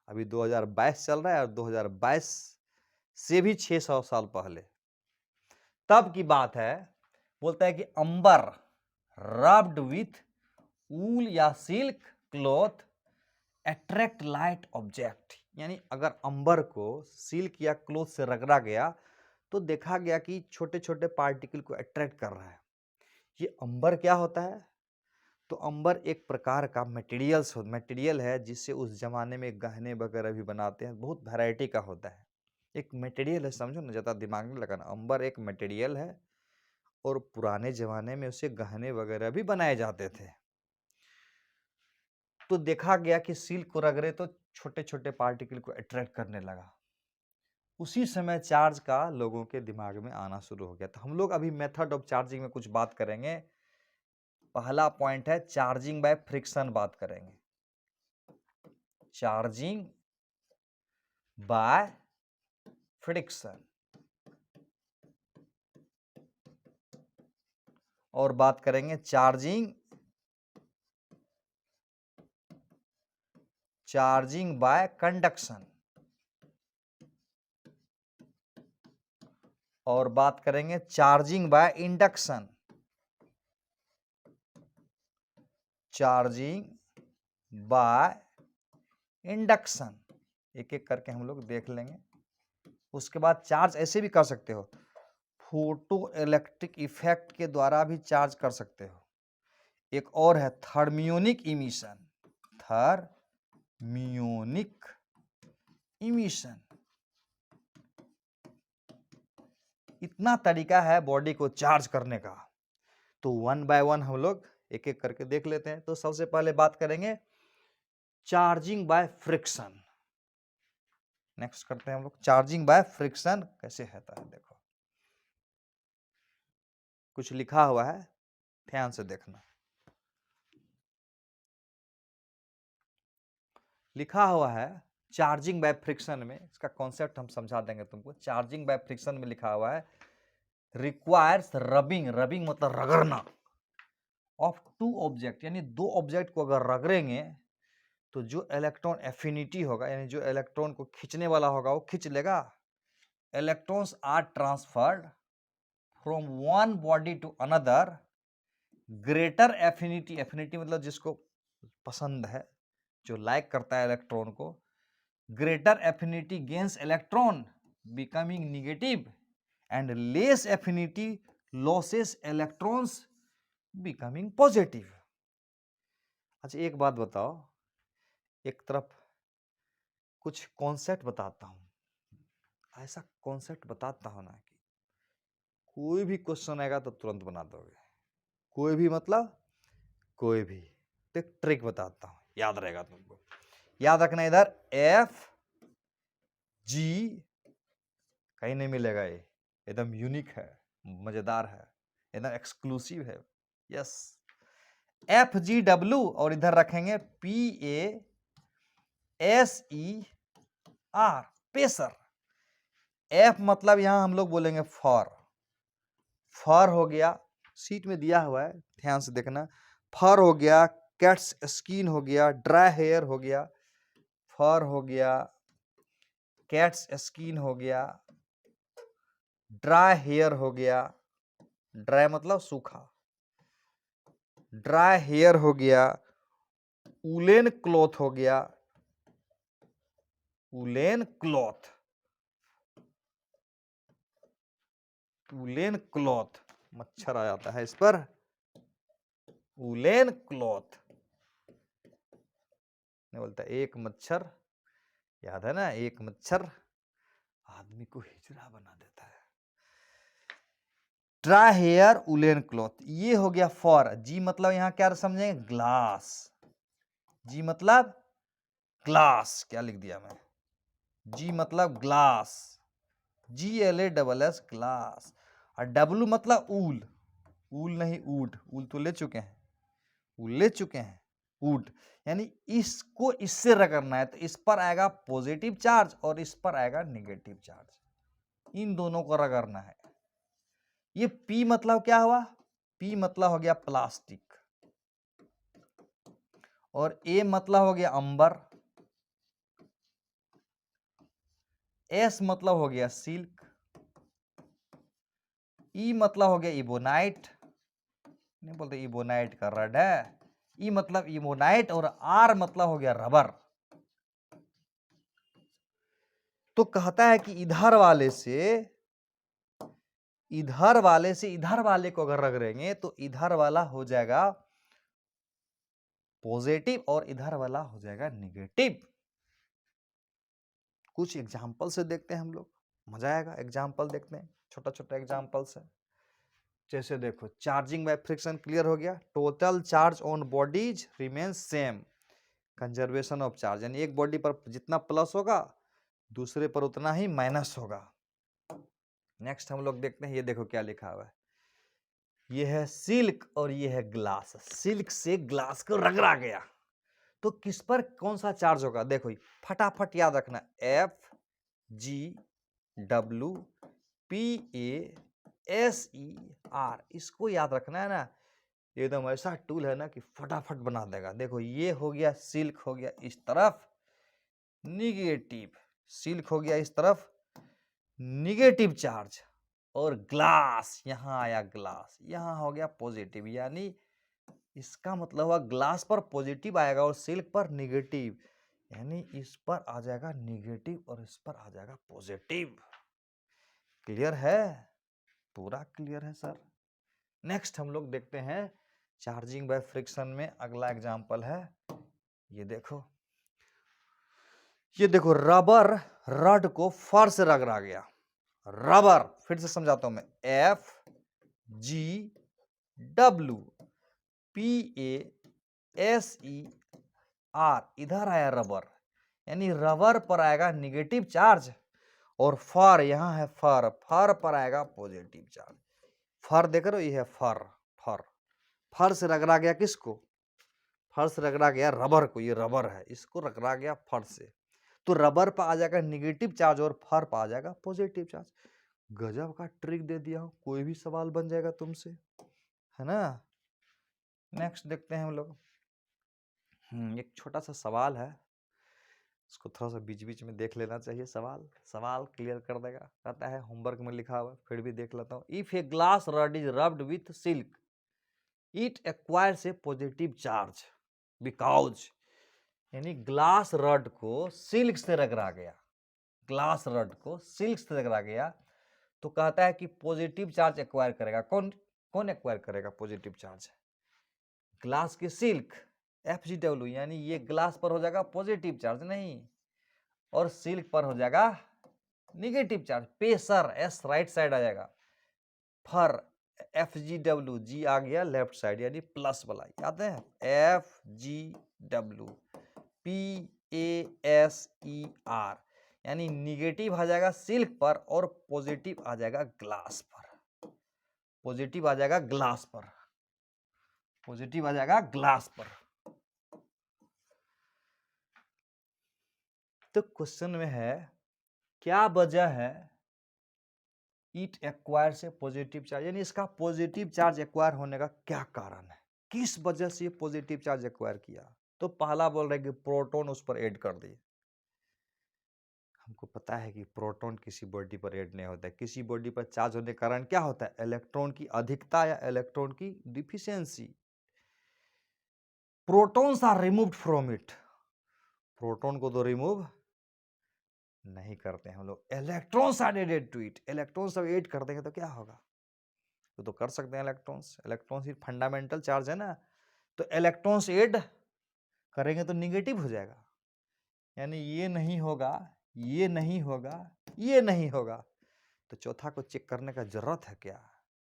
अभी 2022 चल रहा है और 2022 से भी 600 साल पहले तब की बात है। बोलता है कि अंबर रब्ड विथ ऊल या silk cloth attract light object, यानी अगर अंबर को सिल्क या क्लॉथ से रगड़ा गया तो देखा गया कि छोटे छोटे पार्टिकल को अट्रैक्ट कर रहा है। ये अंबर क्या होता है? तो अंबर एक प्रकार का मटेरियल है जिससे उस जमाने में गहने वगैरह भी बनाते हैं, बहुत वैरायटी का होता है। एक मटेरियल है, समझो ना, ज़्यादा दिमाग नहीं लगाना। अंबर एक मटेरियल है और पुराने जमाने में उससे गहने वगैरह भी बनाए जाते थे। तो देखा गया कि सिल्क को रगड़े तो छोटे छोटे पार्टिकल को अट्रैक्ट करने लगा। उसी समय चार्ज का लोगों के दिमाग में आना शुरू हो गया। तो हम लोग अभी मेथड ऑफ चार्जिंग में कुछ बात करेंगे। पहला पॉइंट है चार्जिंग बाय फ्रिक्शन बात करेंगे। Charging by friction. और बात करेंगे चार्जिंग बाय कंडक्शन। और बात करेंगे charging by induction. Charging by induction एक एक करके हम लोग देख लेंगे। उसके बाद चार्ज ऐसे भी कर सकते हो, फोटो इलेक्ट्रिक इफेक्ट के द्वारा भी चार्ज कर सकते हो। एक और है थर्मियोनिक इमिशन। Thermionic emission. इतना तरीका है बॉडी को चार्ज करने का। तो वन बाय वन हम लोग एक एक करके देख लेते हैं। तो सबसे पहले बात करेंगे चार्जिंग बाय फ्रिक्शन। नेक्स्ट करते हैं हम लोग चार्जिंग बाय फ्रिक्शन कैसे होता है। देखो कुछ लिखा हुआ है, ध्यान से देखना। लिखा हुआ है चार्जिंग बाय फ्रिक्शन में, इसका कॉन्सेप्ट हम समझा देंगे तुमको। चार्जिंग बाय फ्रिक्शन में लिखा हुआ है रिक्वायर्स रबिंग मतलब रगड़ना ऑफ टू ऑब्जेक्ट, यानी दो ऑब्जेक्ट को अगर रगड़ेंगे तो जो इलेक्ट्रॉन एफिनिटी होगा, यानी जो इलेक्ट्रॉन को खींचने वाला होगा वो खींच लेगा। Electrons are transferred from one body to another greater affinity. Affinity मतलब जिसको पसंद है, जो लाइक करता है इलेक्ट्रॉन को। Greater affinity gains electron becoming negative and less affinity losses electrons becoming positive. अच्छा एक बात बताओ, एक तरफ कुछ कॉन्सेप्ट बताता हूं, ऐसा कॉन्सेप्ट बताता हूं ना कि कोई भी क्वेश्चन आएगा तो तुरंत बना दोगे। कोई भी मतलब कोई भी। तो एक ट्रिक बताता हूं, याद रहेगा तुमको। याद रखना, इधर एफ जी कहीं नहीं मिलेगा, ये एकदम यूनिक है, मजेदार है, एकदम एक्सक्लूसिव है। यस, एफ जी डब्ल्यू और इधर रखेंगे P A S E R, pacer. F मतलब यहां हम लोग बोलेंगे फॉर। फर हो गया, सीट में दिया हुआ है, ध्यान से देखना। फर हो गया, कैट्स स्किन हो गया, ड्राई हेयर हो गया। फर हो गया, कैट्स स्किन हो गया, ड्राई हेयर हो गया। ड्राई मतलब सूखा, ड्राई हेयर हो गया। उलेन क्लॉथ हो गया, उलेन क्लॉथ। उलेन क्लॉथ, मच्छर आ जाता है इस पर। उलेन क्लॉथ नहीं बोलता, एक मच्छर, याद है ना, एक मच्छर आदमी को हिजड़ा बना देता है। ड्राई हेयर उलेन क्लॉथ, ये हो गया फॉर। जी मतलब यहां क्या समझेंगे, ग्लास। जी मतलब ग्लास, क्या लिख दिया मैं, जी मतलब ग्लास, GLASS ग्लास। और W मतलब ऊल, ऊल नहीं ऊट, ऊल तो ले चुके हैं, ऊल ले चुके हैं, ऊट। यानी इसको इससे रगड़ना है तो इस पर आएगा पॉजिटिव चार्ज और इस पर आएगा नेगेटिव चार्ज, इन दोनों को रगड़ना है। ये P मतलब क्या हुआ, P मतलब हो गया प्लास्टिक, और A मतलब हो गया अंबर, S मतलब हो गया सिल्क, E मतलब हो गया इबोनाइट, नहीं बोलते इबोनाइट का रड है, E मतलब इबोनाइट, और R मतलब हो गया रबर। तो कहता है कि इधर वाले से इधर वाले को अगर रगड़ेंगे तो इधर वाला हो जाएगा पॉजिटिव और इधर वाला हो जाएगा निगेटिव। कुछ एग्जाम्पल से देखते हैं हम लोग, मजा आएगा। एग्जाम्पल देखते हैं, छोटा छोटा एग्जाम्पल से। जैसे देखो, चार्जिंग बाय फ्रिक्शन क्लियर हो गया, total charge on bodies remain same, conservation of charge, यानी एक बॉडी पर जितना प्लस होगा दूसरे पर उतना ही माइनस होगा। नेक्स्ट हम लोग देखते हैं, ये देखो क्या लिखा हुआ है, ये है सिल्क और ये है ग्लास। सिल्क से ग्लास को रगड़ा गया तो किस पर कौन सा चार्ज होगा, देखो फटाफट याद रखना, FGWPASER, इसको याद रखना है ना। एकदम ऐसा टूल है ना कि फटाफट बना देगा। देखो ये हो गया सिल्क, हो गया इस तरफ निगेटिव, सिल्क हो गया इस तरफ निगेटिव चार्ज, और ग्लास यहां आया, ग्लास यहां हो गया पॉजिटिव, यानी इसका मतलब हुआ ग्लास पर पॉजिटिव आएगा और सिल्क पर निगेटिव, यानी इस पर आ जाएगा निगेटिव और इस पर आ जाएगा पॉजिटिव। क्लियर है, पूरा क्लियर है सर। नेक्स्ट हम लोग देखते हैं चार्जिंग बाय फ्रिक्शन में अगला एग्जांपल है, ये देखो, ये देखो रबर रड को फर से रगड़ा गया, रबर, फिर से समझाता हूं मैं, FGWPASER, इधर आया रबर, यानी रबर पर आएगा निगेटिव चार्ज, और फर यहां है, फर, फर पर आएगा पॉजिटिव चार्ज। फर देख रहे हो, ये है फर, फर, फर से रगड़ा गया किसको, फर से रगड़ा गया रबर को, ये रबर है, इसको रगड़ा गया फर से, तो रबर पर आ जाएगा निगेटिव चार्ज और फर पर आ जाएगा पॉजिटिव चार्ज। गजब का ट्रिक दे दिया हूं, कोई भी सवाल बन जाएगा तुमसे, है ना। नेक्स्ट देखते हैं हम लोग, एक छोटा सा सवाल है, इसको थोड़ा सा बीच बीच में देख लेना चाहिए, सवाल सवाल क्लियर कर देगा, कहता है होमवर्क में लिखा हुआ, फिर भी देख लेता हूँ। If a glass rod is rubbed with silk it acquires a positive charge because, यानी ग्लास रड को सिल्क से रगड़ा गया, ग्लास रड को सिल्क से रगड़ा गया, तो कहता है कि पॉजिटिव चार्ज एक्वायर करेगा, कौन कौन एक्वायर करेगा पॉजिटिव चार्ज, ग्लास की सिल्क, FGW, यानी ये ग्लास पर हो जाएगा पॉजिटिव चार्ज नहीं, और सिल्क पर हो जाएगा निगेटिव चार्ज, पेसर S राइट साइड आ जाएगा, फर FGW, G आ गया लेफ्ट साइड, यानी प्लस वाला, याद है FGWPASER, यानी निगेटिव आ जाएगा सिल्क पर और पॉजिटिव आ जाएगा ग्लास पर, पॉजिटिव आ जाएगा ग्लास पर, पॉजिटिव आ जाएगा ग्लास पर। तो क्वेश्चन में है क्या वजह है इट एक्वायर से पॉजिटिव चार्ज, यानी इसका पॉजिटिव चार्ज एक्वायर होने का क्या कारण है, किस वजह से ये पॉजिटिव चार्ज एक्वायर किया। तो पहला बोल रहे कि प्रोटॉन उस पर ऐड कर दिए, हमको पता है कि प्रोटॉन किसी बॉडी पर ऐड नहीं होता है, किसी बॉडी पर चार्ज होने के कारण क्या होता है, इलेक्ट्रॉन की अधिकता या इलेक्ट्रॉन की deficiency. Protons are removed from it, proton को तो रिमूव नहीं करते हैं हम लोग, electrons are added to it, electrons सब ऐड कर देंगे तो क्या होगा, तो कर सकते हैं इलेक्ट्रॉन्स, इलेक्ट्रॉन्स ही फंडामेंटल चार्ज है ना, तो इलेक्ट्रॉन्स ऐड करेंगे तो निगेटिव हो जाएगा, यानी ये नहीं होगा, ये नहीं होगा, ये नहीं होगा, तो चौथा को चेक करने का जरूरत है क्या,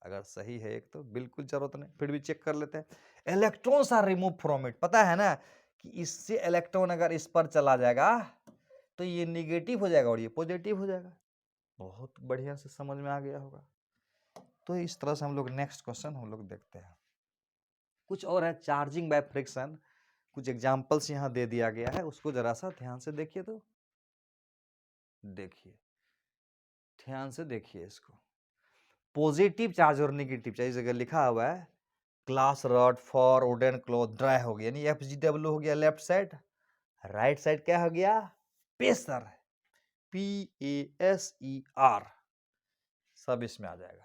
अगर सही है एक तो बिल्कुल जरूरत नहीं, फिर भी चेक कर लेते हैं। Electrons are remove from it, पता है ना कि इससे इलेक्ट्रॉन अगर इस पर चला जाएगा तो ये निगेटिव हो जाएगा और ये पॉजिटिव हो जाएगा। बहुत बढ़िया से समझ में आ गया होगा। तो इस तरह से हम लोग नेक्स्ट क्वेश्चन हम लोग देखते हैं। कुछ और है चार्जिंग बाय फ्रिक्शन, कुछ एग्जांपल्स यहाँ दे दिया गया है, उसको जरा सा ध्यान से देखिए। तो देखिए ध्यान से देखिए इसको, पॉजिटिव चार्ज और नेगेटिव चार्ज, इस जगह लिखा हुआ है glass rod for wooden cloth dry हो गया, यानी FGW हो गया लेफ्ट साइड, राइट साइड क्या हो गया पेसर, PASER, सब इसमें आ जाएगा।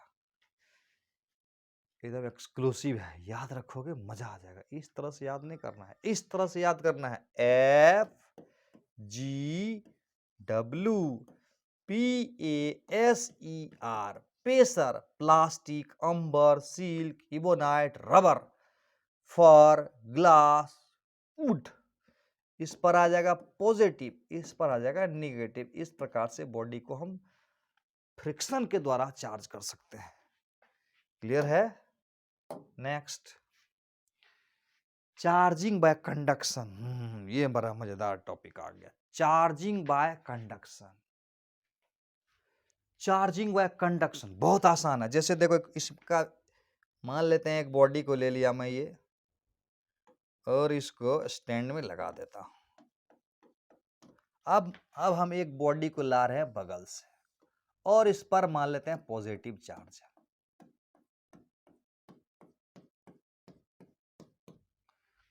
एकदम एक्सक्लूसिव है, याद रखोगे मजा आ जाएगा। इस तरह से याद नहीं करना है, इस तरह से याद करना है, FGWPASER, पेसर, plastic, amber, silk, ebonite, rubber, fur, glass, wood. इस पर आ जाएगा पॉजिटिव, इस पर आ जाएगा निगेटिव। इस प्रकार से बॉडी को हम फ्रिक्शन के द्वारा चार्ज कर सकते हैं। क्लियर है? Next, charging by conduction. ये बड़ा मजेदार टॉपिक आ गया, charging by conduction. Charging by conduction बहुत आसान है। जैसे देखो इसका मान लेते हैं, एक बॉडी को ले लिया मैं ये और इसको स्टैंड में लगा देता हूं। अब हम एक बॉडी को ला रहे हैं बगल से और इस पर मान लेते हैं पॉजिटिव चार्ज है।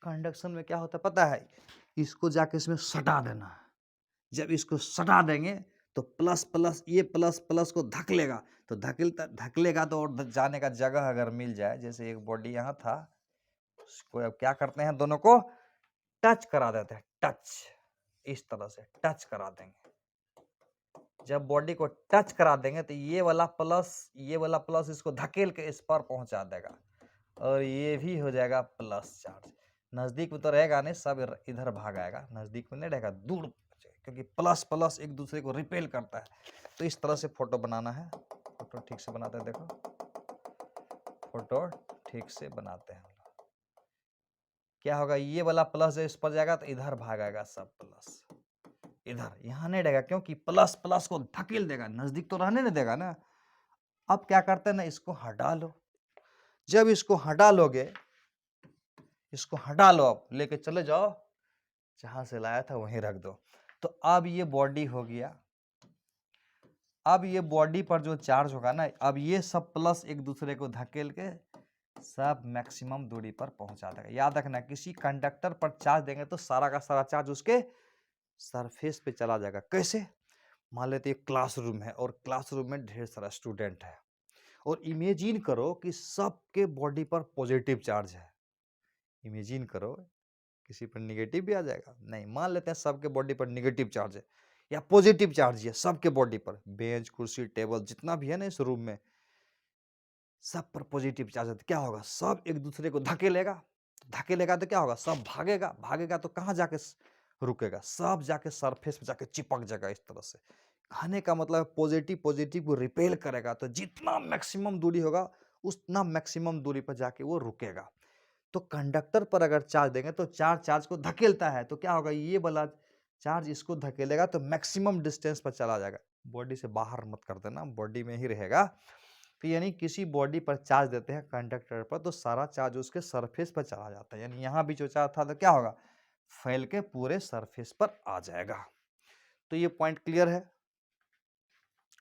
कंडक्शन में क्या होता है पता है, इसको जाके इसमें सटा देना है। जब इसको सटा देंगे तो प्लस प्लस, ये प्लस प्लस को धकेलेगा, तो धकेलेगा तो और जाने का जगह अगर मिल जाए, जैसे एक बॉडी यहाँ था, उसको अब क्या करते हैं, दोनों को टच करा देते हैं, टच, इस तरह से टच करा देंगे। जब बॉडी को टच करा देंगे तो ये वाला प्लस इसको धकेल के इस पर पहुंचा देगा और ये भी हो जाएगा प्लस चार्ज। नजदीक में तो रहेगा नहीं, सब इधर भाग आएगा, नजदीक में नहीं रहेगा, दूर, क्योंकि प्लस प्लस एक दूसरे को रिपेल करता है। तो इस तरह से फोटो बनाना है। फोटो ठीक से बनाते हैं, देखो फोटो ठीक से बनाते हैं। क्या होगा, ये वाला प्लस इस पर जाएगा तो इधर भागेगा सब प्लस, इधर, यहां नहीं रहेगा, क्योंकि प्लस प्लस को धकेल देगा, नजदीक तो रहने नहीं देगा ना। अब क्या करते हैं ना, इसको हटा लो। जब इसको हटा लोगे, इसको हटा लो, अब लेके चले जाओ, जहां से लाया था वहीं रख दो। तो अब ये बॉडी हो गया। अब ये बॉडी पर जो चार्ज होगा ना, अब ये सब प्लस एक दूसरे को धकेल के सब मैक्सिमम दूरी पर पहुंचा देगा। याद रखना, किसी कंडक्टर पर चार्ज देंगे तो सारा का सारा चार्ज उसके सरफेस पे चला जाएगा। कैसे? मान लेते एक क्लासरूम है और क्लासरूम में ढेर सारा स्टूडेंट है और इमेजिन करो कि सबके बॉडी पर पॉजिटिव चार्ज है। इमेजिन करो किसी पर निगेटिव भी आ जाएगा? नहीं, मान लेते हैं सबके बॉडी पर निगेटिव चार्ज है या पॉजिटिव चार्ज है सबके बॉडी पर, बेंच, कुर्सी, टेबल जितना भी है ना इस रूम में, सब पर पॉजिटिव चार्ज है। तो क्या होगा, सब एक दूसरे को धकेलेगा, धकेलेगा तो क्या होगा, सब भागेगा, भागेगा तो कहाँ जाके रुकेगा, सब जाके सरफेस पे जाके चिपक जाएगा। इस तरह से कहने का मतलब पॉजिटिव पॉजिटिव को रिपेल करेगा, तो जितना मैक्सिमम दूरी होगा उतना मैक्सिमम दूरी पर जाके वो रुकेगा। तो कंडक्टर पर अगर चार्ज देंगे तो चार्ज को धकेलता है, तो क्या होगा, ये वाला चार्ज इसको धकेलेगा तो मैक्सिमम डिस्टेंस पर चला जाएगा। बॉडी से बाहर मत कर देना, बॉडी में ही रहेगा। तो यानी किसी बॉडी पर चार्ज देते हैं कंडक्टर पर, तो सारा चार्ज उसके सरफेस पर चला जाता है। यानी यहाँ भी जो चार्ज था तो क्या होगा, फैल के पूरे सरफेस पर आ जाएगा। तो ये पॉइंट क्लियर है।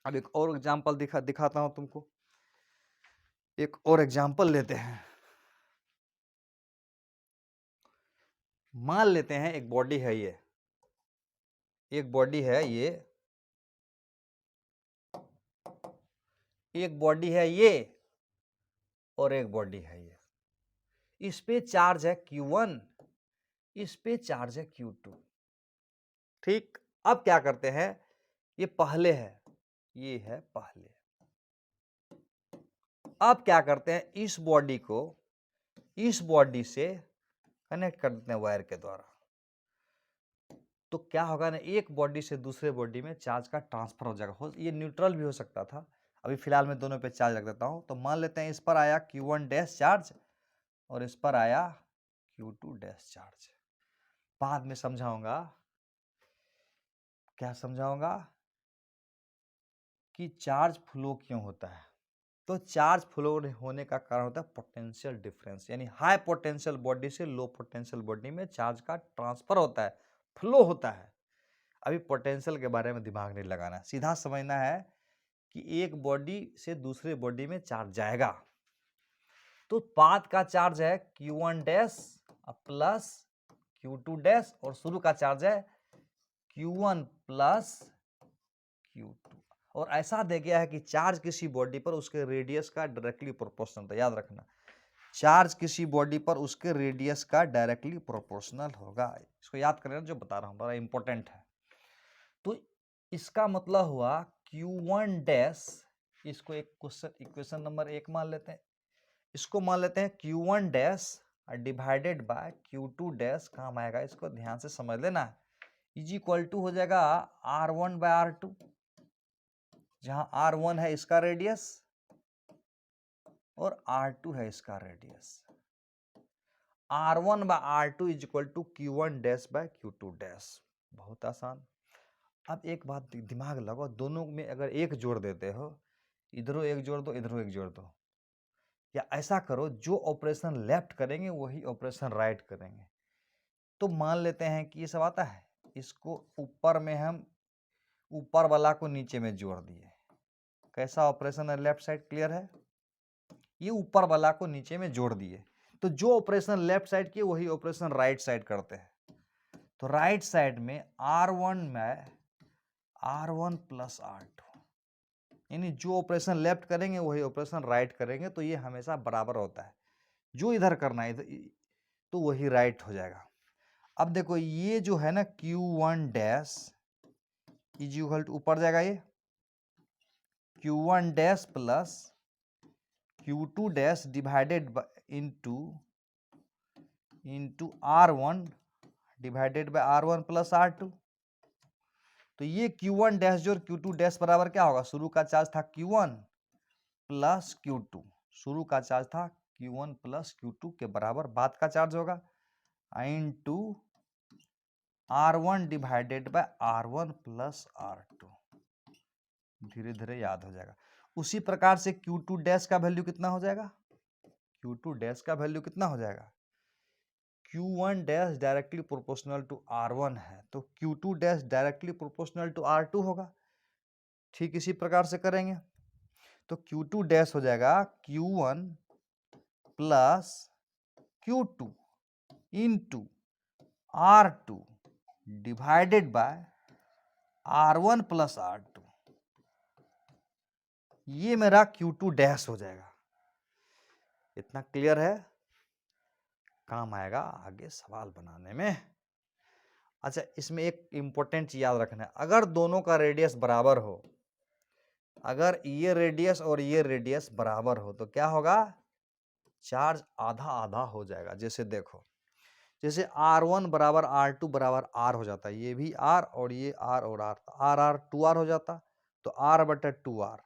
अब एक और एग्जांपल दिखाता हूं तुमको। एक और एग्जांपल लेते हैं। मान लेते हैं एक बॉडी है, ये एक बॉडी है, ये एक बॉडी है ये और एक बॉडी है ये। इस पे चार्ज है Q1, इस पे चार्ज है Q2। ठीक, अब क्या करते हैं, ये पहले है, ये है पहले। अब क्या करते हैं, इस बॉडी को इस बॉडी से कनेक्ट कर देते हैं वायर के द्वारा। तो क्या होगा ना, एक बॉडी से दूसरे बॉडी में चार्ज का ट्रांसफर हो जाएगा। ये न्यूट्रल भी हो सकता था, अभी फिलहाल मैं दोनों पे चार्ज रख देता हूं। तो मान लेते हैं इस पर आया Q1 डैश चार्ज और इस पर आया Q2 डैश चार्ज। बाद में समझाऊंगा। क्या समझाऊंगा? कि चार्ज फ्लो क्यों होता है। तो चार्ज फ्लो होने का कारण होता है पोटेंशियल डिफरेंस, यानी हाई पोटेंशियल बॉडी से लो पोटेंशियल बॉडी में चार्ज का ट्रांसफर होता है, फ्लो होता है। अभी पोटेंशियल के बारे में दिमाग नहीं लगाना, सीधा समझना है कि एक बॉडी से दूसरे बॉडी में चार्ज जाएगा, तो पाथ का चार्ज है Q1 dash plus Q2 dash, और शुरू का चार्ज है Q1 प्लस Q2। और ऐसा दे गया है कि चार्ज किसी बॉडी पर उसके रेडियस का डायरेक्टली प्रोपोर्शनल था। याद रखना, चार्ज किसी बॉडी पर उसके रेडियस का डायरेक्टली प्रोपोर्शनल होगा। इसको याद करें, जो बता रहा हूं बड़ा इंपॉर्टेंट है। तो इसका मतलब हुआ Q1 डैश, इसको एक क्वेश्चन इक्वेशन नंबर 1 मान लेते हैं, इसको मान लेते हैं Q1 dash divided by Q2 dash. काम आएगा, इसको ध्यान से समझ लेना, इज इक्वल टू हो जाएगा R1 बाय R2, जहां R1 है इसका रेडियस और R2 है इसका radius. R1 by R2 is equal to Q1 dash by Q2 dash. बहुत आसान। अब एक बात दिमाग लगाओ, दोनों में अगर एक जोड़ देते हो, इधरों एक जोड़ दो, इधरों एक जोड़ दो, या ऐसा करो जो ऑपरेशन लेफ्ट करेंगे वही ऑपरेशन राइट करेंगे। तो मान लेते हैं कि ये सब आता है, इसको ऊपर में हम ऊपर वाला को नीचे में जोड़ दिए। कैसा ऑपरेशन है लेफ्ट साइड, क्लियर है? ये ऊपर वाला को नीचे में जोड़ दिए, तो जो ऑपरेशन लेफ्ट साइड किए वही ऑपरेशन राइट साइड करते हैं। तो राइट साइड में R1 में R1 प्लस R2, यानी जो ऑपरेशन लेफ्ट करेंगे वही ऑपरेशन राइट करेंगे, तो ये हमेशा बराबर होता है। जो इधर करना है तो वही राइट हो जाएगा। अब देखो ये जो है ना Q1 dash is equal to, ऊपर जाएगा ये Q1 dash plus Q2 dash divided into R1 divided by R1 plus R2। तो ये Q1 डैश जो Q2 डैश बराबर क्या होगा, शुरू का चार्ज था Q1 प्लस Q2, शुरू का चार्ज था Q1 प्लस Q2 के बराबर, बाद का चार्ज होगा into R1 divided by R1 plus R2। धीरे धीरे याद हो जाएगा। उसी प्रकार से Q2 डैश का वैल्यू कितना हो जाएगा, Q2 डैश का वैल्यू कितना हो जाएगा, Q1 dash directly proportional to R1 है, तो Q2 dash directly proportional to R2 होगा। ठीक इसी प्रकार से करेंगे तो Q2 डैश हो जाएगा Q1 plus Q2 into R2 divided by R1 plus R2। ये मेरा Q2 डैश हो जाएगा। इतना क्लियर है? काम आएगा आगे सवाल बनाने में। अच्छा, इसमें एक इंपॉर्टेंट चीज याद रखना है, अगर दोनों का रेडियस बराबर हो, अगर ये रेडियस और ये रेडियस बराबर हो तो क्या होगा, चार्ज आधा आधा हो जाएगा। जैसे देखो, जैसे R1 बराबर R2 बराबर R हो जाता है, ये भी R और ये R और R 2R हो जाता, तो R बटा 2R,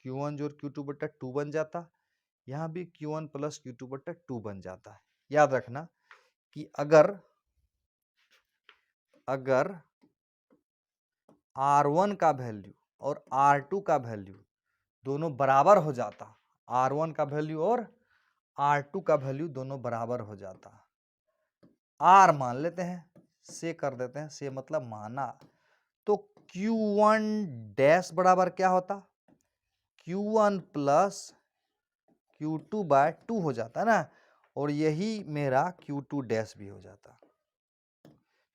Q1 जोड़ Q2 बटा 2 बन जाता, यहाँ भी Q1 प्लस Q2 बटा 2 बन जाता है। याद रखना कि अगर R1 का वैल्यू और R2 का वैल्यू दोनों बराबर हो जाता, R1 का वैल्यू और R2 का वैल्यू दोनों बराबर हो जाता, R मान लेते हैं, से कर देते हैं, से मतलब माना, तो Q1 डैश बराबर क्या होता, Q1 प्लस Q2 बाय 2 हो जाता ना, और यही मेरा Q2 डैश भी हो जाता।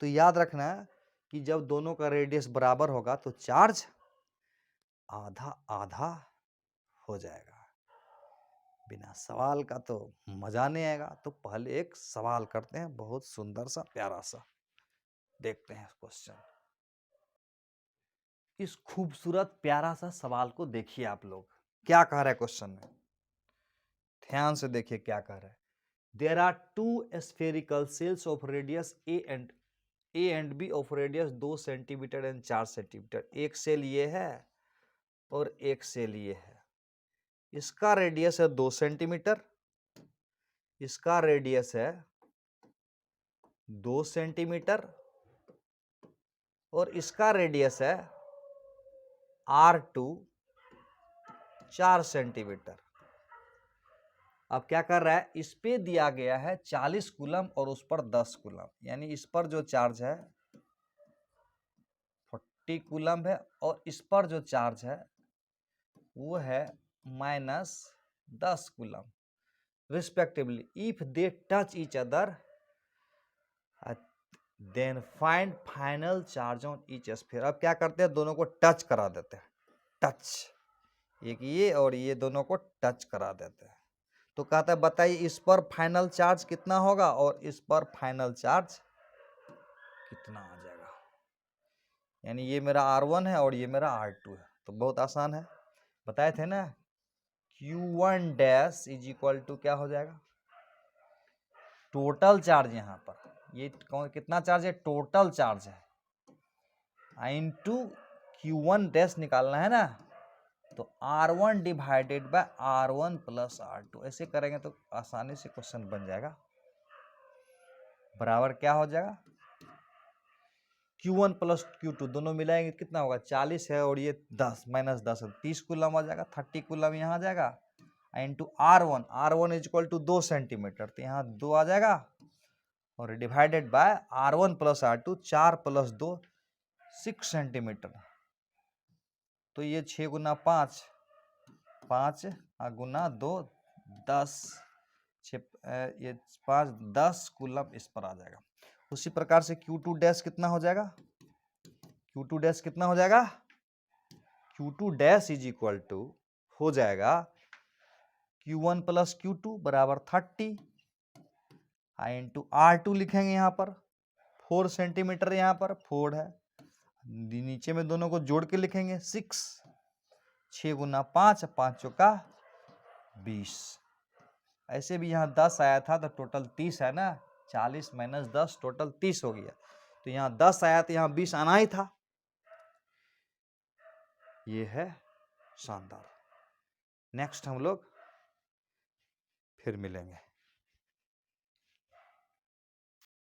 तो याद रखना कि जब दोनों का रेडियस बराबर होगा तो चार्ज आधा आधा हो जाएगा। बिना सवाल का तो मजा नहीं आएगा, तो पहले एक सवाल करते हैं, बहुत सुंदर सा प्यारा सा, देखते हैं क्वेश्चन। इस खूबसूरत प्यारा सा सवाल को देखिए आप लोग, क्या कह रहा है क्वेश्चन में, ध्यान से देखिए क्या कह रहा है। There are two spherical shells of radius A and B of radius 2 centimetre and 4 centimetre. एक सेल ये है और एक सेल ये है, इसका रेडियस है 2 सेंटीमीटर, इसका रेडियस है 2 सेंटीमीटर और इसका रेडियस है R2 4 सेंटीमीटर। अब क्या कर रहा है, इस पे दिया गया है 40 कूलम और उस पर 10 कूलम, यानी इस पर जो चार्ज है 40 कूलम है और इस पर जो चार्ज है वो है -10 coulomb respectively. If they touch each other than find final charge on each sphere. अब क्या करते हैं, दोनों को टच करा देते हैं, टच, एक ये और ये दोनों को टच करा देते हैं। तो कहता है बताइए इस पर फाइनल चार्ज कितना होगा और इस पर फाइनल चार्ज कितना आ जाएगा। यानी ये मेरा R1 है और ये मेरा R2 है। तो बहुत आसान है, बताए थे ना, Q1 dash is equal to क्या हो जाएगा, टोटल चार्ज, यहाँ पर ये कितना चार्ज है, टोटल चार्ज है, इनटू Q1 डैश निकालना है ना, तो R1 divided by R1 plus R2, ऐसे करेंगे तो आसानी से क्वेश्चन बन जाएगा। बराबर क्या हो जाएगा, Q1 प्लस Q2 दोनों मिलाएंगे कितना होगा, 40 है और ये 10 -10 30 कूलम आ जाएगा, 30 कूलम यहाँ आ जाएगा, into R1 is equal to 2 centimetre, तो यहाँ 2 आ जाएगा और divided by R1 plus R2, 4 plus 2 6 centimetre. तो ये 6 गुना 5, 5 गुना 2 10, ये 5 10 कूलम इस पर आ जाएगा। उसी प्रकार से Q2 डैश कितना हो जाएगा, Q2 डैश कितना हो जाएगा, Q2 dash is equal to हो जाएगा Q1 प्लस Q2 बराबर 30 इंटू R2 लिखेंगे, यहाँ पर 4 सेंटीमीटर, यहाँ पर 4 है, नीचे में दोनों को जोड़ के लिखेंगे 6, 6 गुना 5, 5 चौका 20। ऐसे भी यहाँ 10 आया था तो टोटल 30 है ना, 40 माइनस 10 टोटल 30 हो गया। तो यहाँ 10 आया तो यहाँ 20 आना ही था। ये है शानदार। नेक्स्ट हम लोग फिर मिलेंगे।